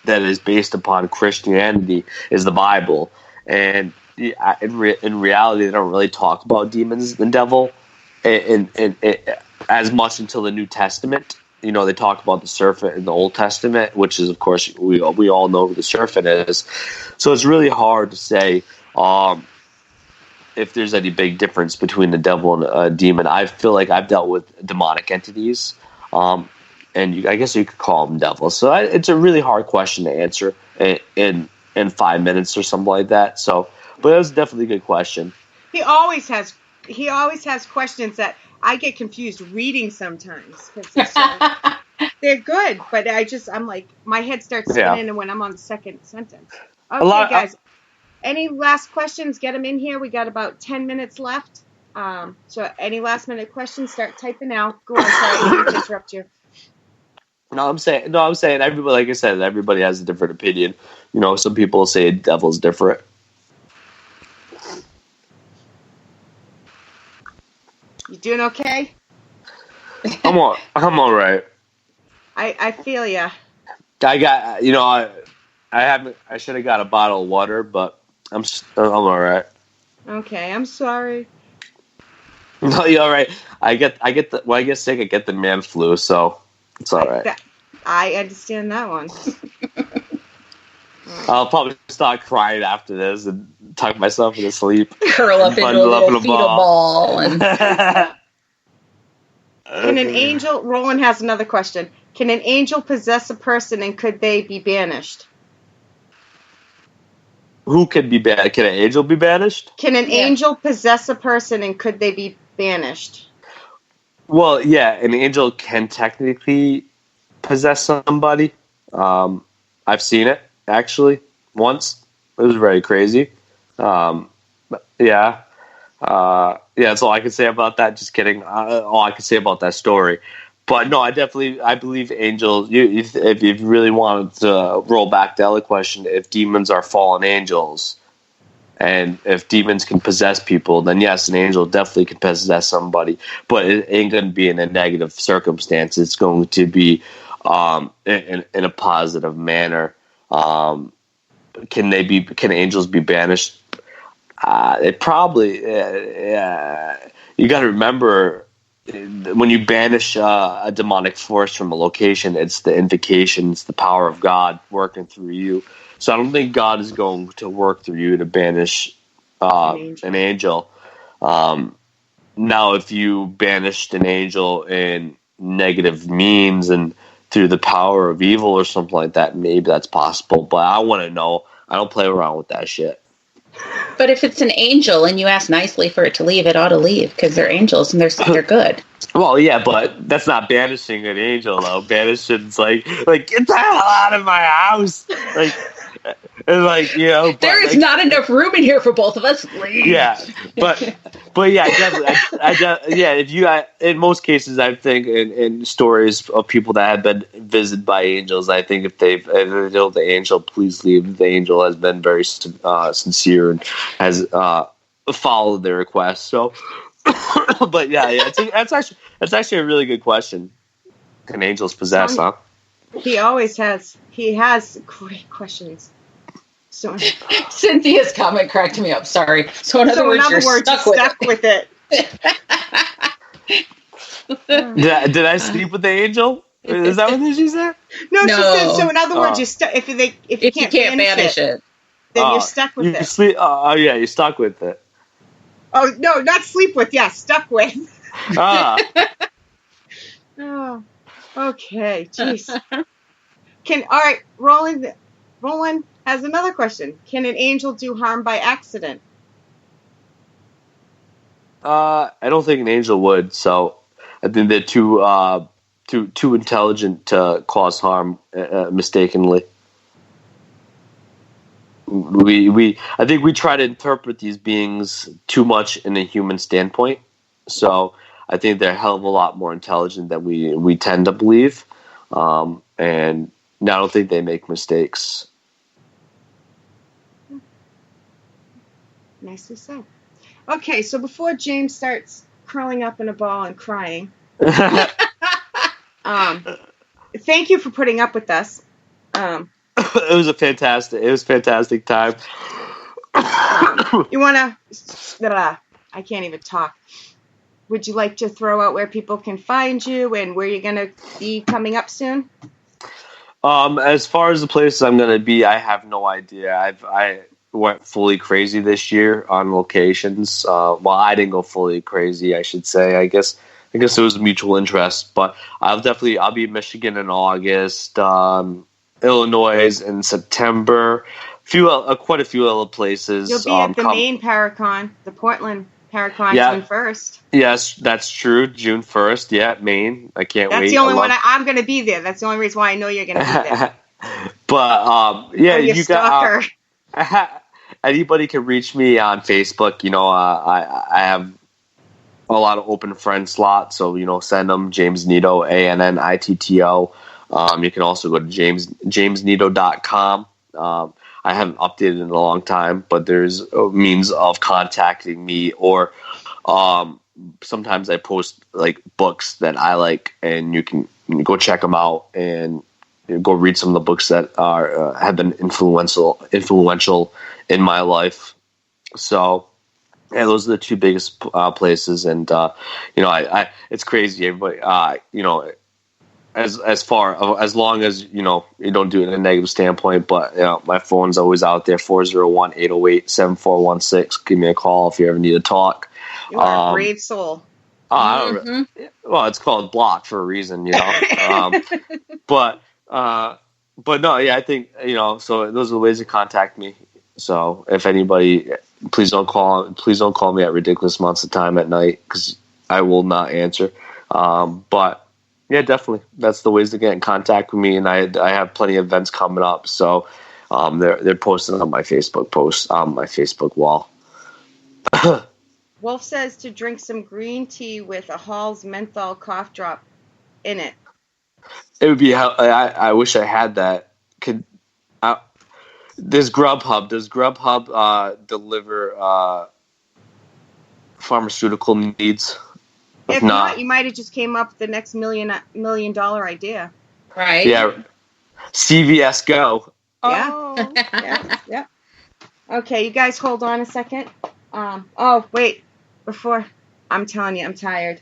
that is based upon Christianity is the Bible. And in reality, they don't really talk about demons and devil in as much until the New Testament. They talk about the serpent in the Old Testament, which is, of course, we all know who the serpent is. So it's really hard to say if there's any big difference between the devil and a demon. I feel like I've dealt with demonic entities. And I guess you could call them devils. So it's a really hard question to answer in 5 minutes or something like that. So, but it was definitely a good question. He always has questions that I get confused reading sometimes. They're good, but I'm like, my head starts spinning when I'm on the second sentence. Okay, guys. Any last questions? Get them in here. We got about 10 minutes left. So any last minute questions, start typing now. Go on, sorry, I didn't interrupt you. No, I'm saying everybody, like I said, everybody has a different opinion. Some people say devil's different. You doing okay? I'm all right. I feel ya. I got, I should have got a bottle of water, but I'm all right. Okay, I'm sorry. No, you're all right. When I get sick, I get the man flu, so it's all right. I understand that one. I'll probably start crying after this and tuck myself into sleep. Curl up into a little fetal ball. And Can an angel... Roland has another question. Can an angel possess a person and could they be banished? Who could be banished? Can an angel be banished? Can an angel possess a person and could they be banished? Well, yeah, an angel can technically possess somebody. I've seen it, actually, once. It was very crazy. Yeah, that's all I can say about that. Just kidding. All I can say about that story. But no, I believe angels, if you really wanted to roll back the other question, if demons are fallen angels, and if demons can possess people, then yes, an angel definitely can possess somebody, but it ain't going to be in a negative circumstance. It's going to be in a positive manner. Can angels be banished? It probably. You got to remember, when you banish a demonic force from a location, it's the invocation, it's the power of God working through you. So I don't think God is going to work through you to banish an angel. Now, if you banished an angel in negative means and through the power of evil or something like that, maybe that's possible. But I want to know. I don't play around with that shit. But if it's an angel and you ask nicely for it to leave, it ought to leave because they're angels and they're good. Well, yeah, but that's not banishing an angel, though. Banishing's like get the hell out of my house, there is not enough room in here for both of us. Leave. Yeah, but yeah, definitely, if you, in most cases, I think in stories of people that have been visited by angels, I think if they told the angel, please leave, the angel has been very sincere and has followed their request. So, but yeah, that's actually a really good question. An angel's possessed, huh? He always has. He has great questions. So, Cynthia's comment cracked me up. Sorry. So in other words, you're stuck with it. Did I sleep with the angel? Is that what she said? No, she said. So in other words, you're stuck. If you can't banish it, then you're stuck with it. Sleep. Oh yeah, you're stuck with it. Oh no, not sleep with. Yeah, stuck with. Ah. Oh, okay. Jeez. All right, Roland has another question. Can an angel do harm by accident? I don't think an angel would. So I think they're too intelligent to cause harm mistakenly. I think we try to interpret these beings too much in a human standpoint. So I think they're a hell of a lot more intelligent than we tend to believe. And I don't think they make mistakes. Nicely said. Okay, so before James starts curling up in a ball and crying, thank you for putting up with us. It was a fantastic time. You want to? I can't even talk. Would you like to throw out where people can find you and where you're going to be coming up soon? As far as the places I'm going to be, I have no idea. I went fully crazy this year on locations. Well, I didn't go fully crazy, I should say. I guess it was a mutual interest, but I'll be in Michigan in August, Illinois in September, quite a few other places. You'll be at the Maine Paracon, the Portland Paracon, June 1st. Yes, that's true. June 1st. Yeah, Maine. I can't wait. That's the only one I'm going to be there. That's the only reason why I know you're going to be there. But you stalker. Anybody can reach me on Facebook. I have a lot of open friend slots, so send them. James Annitto, Annitto. You can also go to jamesannitto.com. I haven't updated in a long time, but there's a means of contacting me, or sometimes I post like books that I like, and you can go check them out and go read some of the books that have been influential in my life. So, yeah, those are the two biggest places, and it's crazy. Everybody, as long as you don't do it in a negative standpoint, but my phone's always out there, 401-808-7416. Give me a call if you ever need to talk. You are a brave soul. Well, it's called block for a reason, but no, yeah, I think so those are the ways to contact me. So if anybody, please don't call me at ridiculous amounts of time at night, because I will not answer. But yeah, definitely. That's the ways to get in contact with me, and I have plenty of events coming up. So they're posting on my Facebook post on my Facebook wall. Wolf says to drink some green tea with a Hall's menthol cough drop in it. It would be. I wish I had that. Does Grubhub deliver pharmaceutical needs? If not, you might have just came up with the next $1 million idea. Right. Yeah. CVS Go. Yeah. Oh. Yeah. Okay, you guys hold on a second. Wait. Before, I'm telling you, I'm tired.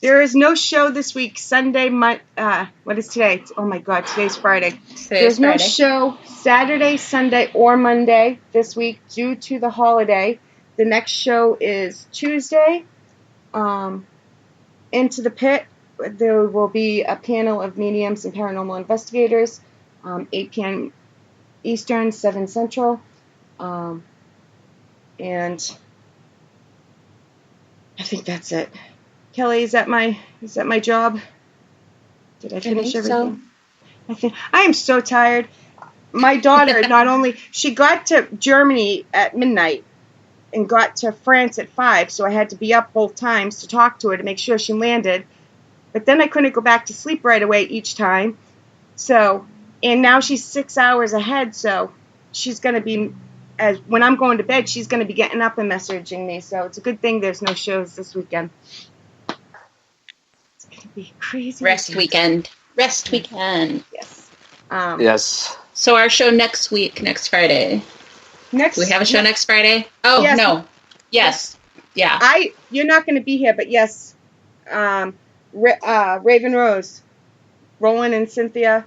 There is no show this week. Sunday, what is today? Oh my God, today's Friday. There's no show Saturday, Sunday, or Monday this week due to the holiday. The next show is Tuesday. Into the Pit. There will be a panel of mediums and paranormal investigators. 8 p.m. Eastern, 7 Central. And I think that's it. Kelly, is that my job? Did I finish everything? So. I am so tired. My daughter she got to Germany at midnight and got to France at 5, so I had to be up both times to talk to her to make sure she landed. But then I couldn't go back to sleep right away each time. So, and now she's 6 hours ahead, so she's going to be, when I'm going to bed, she's going to be getting up and messaging me. So it's a good thing there's no shows this weekend. gonna be a crazy Rest weekend. Yes. Yes. So our show next Friday. Do we have a show next Friday? Oh, yes. No. Yes. Yeah. You're not going to be here, but yes, Raven Rose, Roland and Cynthia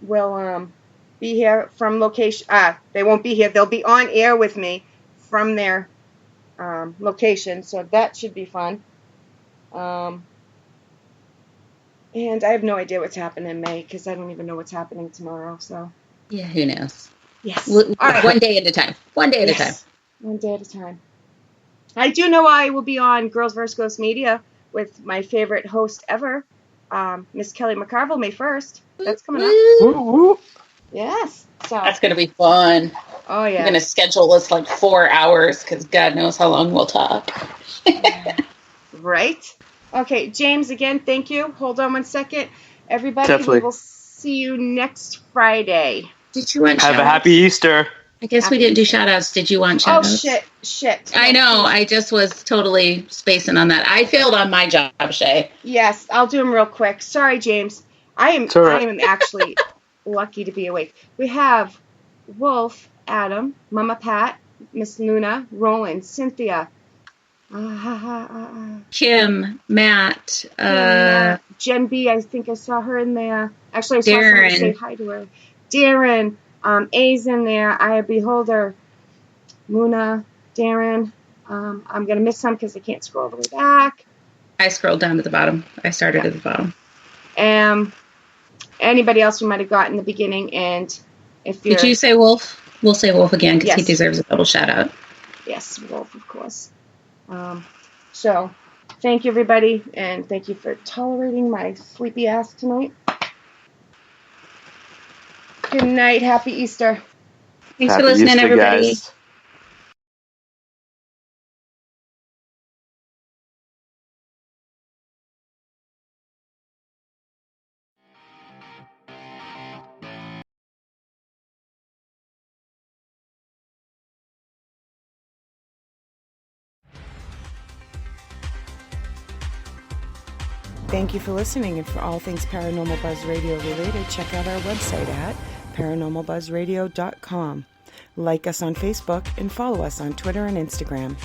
will be here from location. They won't be here. They'll be on air with me from their location, so that should be fun. And I have no idea what's happening in May because I don't even know what's happening tomorrow. So Yeah, who knows? yes, All right. One day at a time. One day at a time. One day at a time. I do know I will be on Girls vs. Ghost Media with my favorite host ever, Miss Kelly McCarville, May 1st. That's coming up. Woo. Yes. So That's going to be fun. Oh, yeah. I'm going to schedule this like 4 hours because God knows how long we'll talk. Right? Okay, James, again, thank you. Hold on one second. Everybody, Definitely. We will see you next Friday. Did you want Have shout-outs? a happy Easter. I guess we didn't do shout-outs. Did you want shout-outs? Oh, shit. I know. I just was totally spacing on that. I failed on my job, Shea. Yes, I'll do them real quick. Sorry, James. I am actually lucky to be awake. We have Wolf, Adam, Mama Pat, Miss Luna, Roland, Cynthia, Kim, Matt, Jen B. I think I saw her in there. Actually, I saw somebody say hi to her. Darren, A's in there. Aya Beholder, Muna, Darren. I'm going to miss some because I can't scroll all the way back. I scrolled down to the bottom. I started at the bottom. Anybody else we might have got in the beginning, and if you're... Did you say Wolf? We'll say Wolf again because he deserves a double shout-out. Yes, Wolf, of course. So, thank you, everybody, and thank you for tolerating my sleepy ass tonight. Good night. Happy Easter. Thanks for listening, Easter, everybody. Guys. Thank you for listening, and for all things Paranormal Buzz Radio related, check out our website at paranormalbuzzradio.com. Like us on Facebook and follow us on Twitter and Instagram.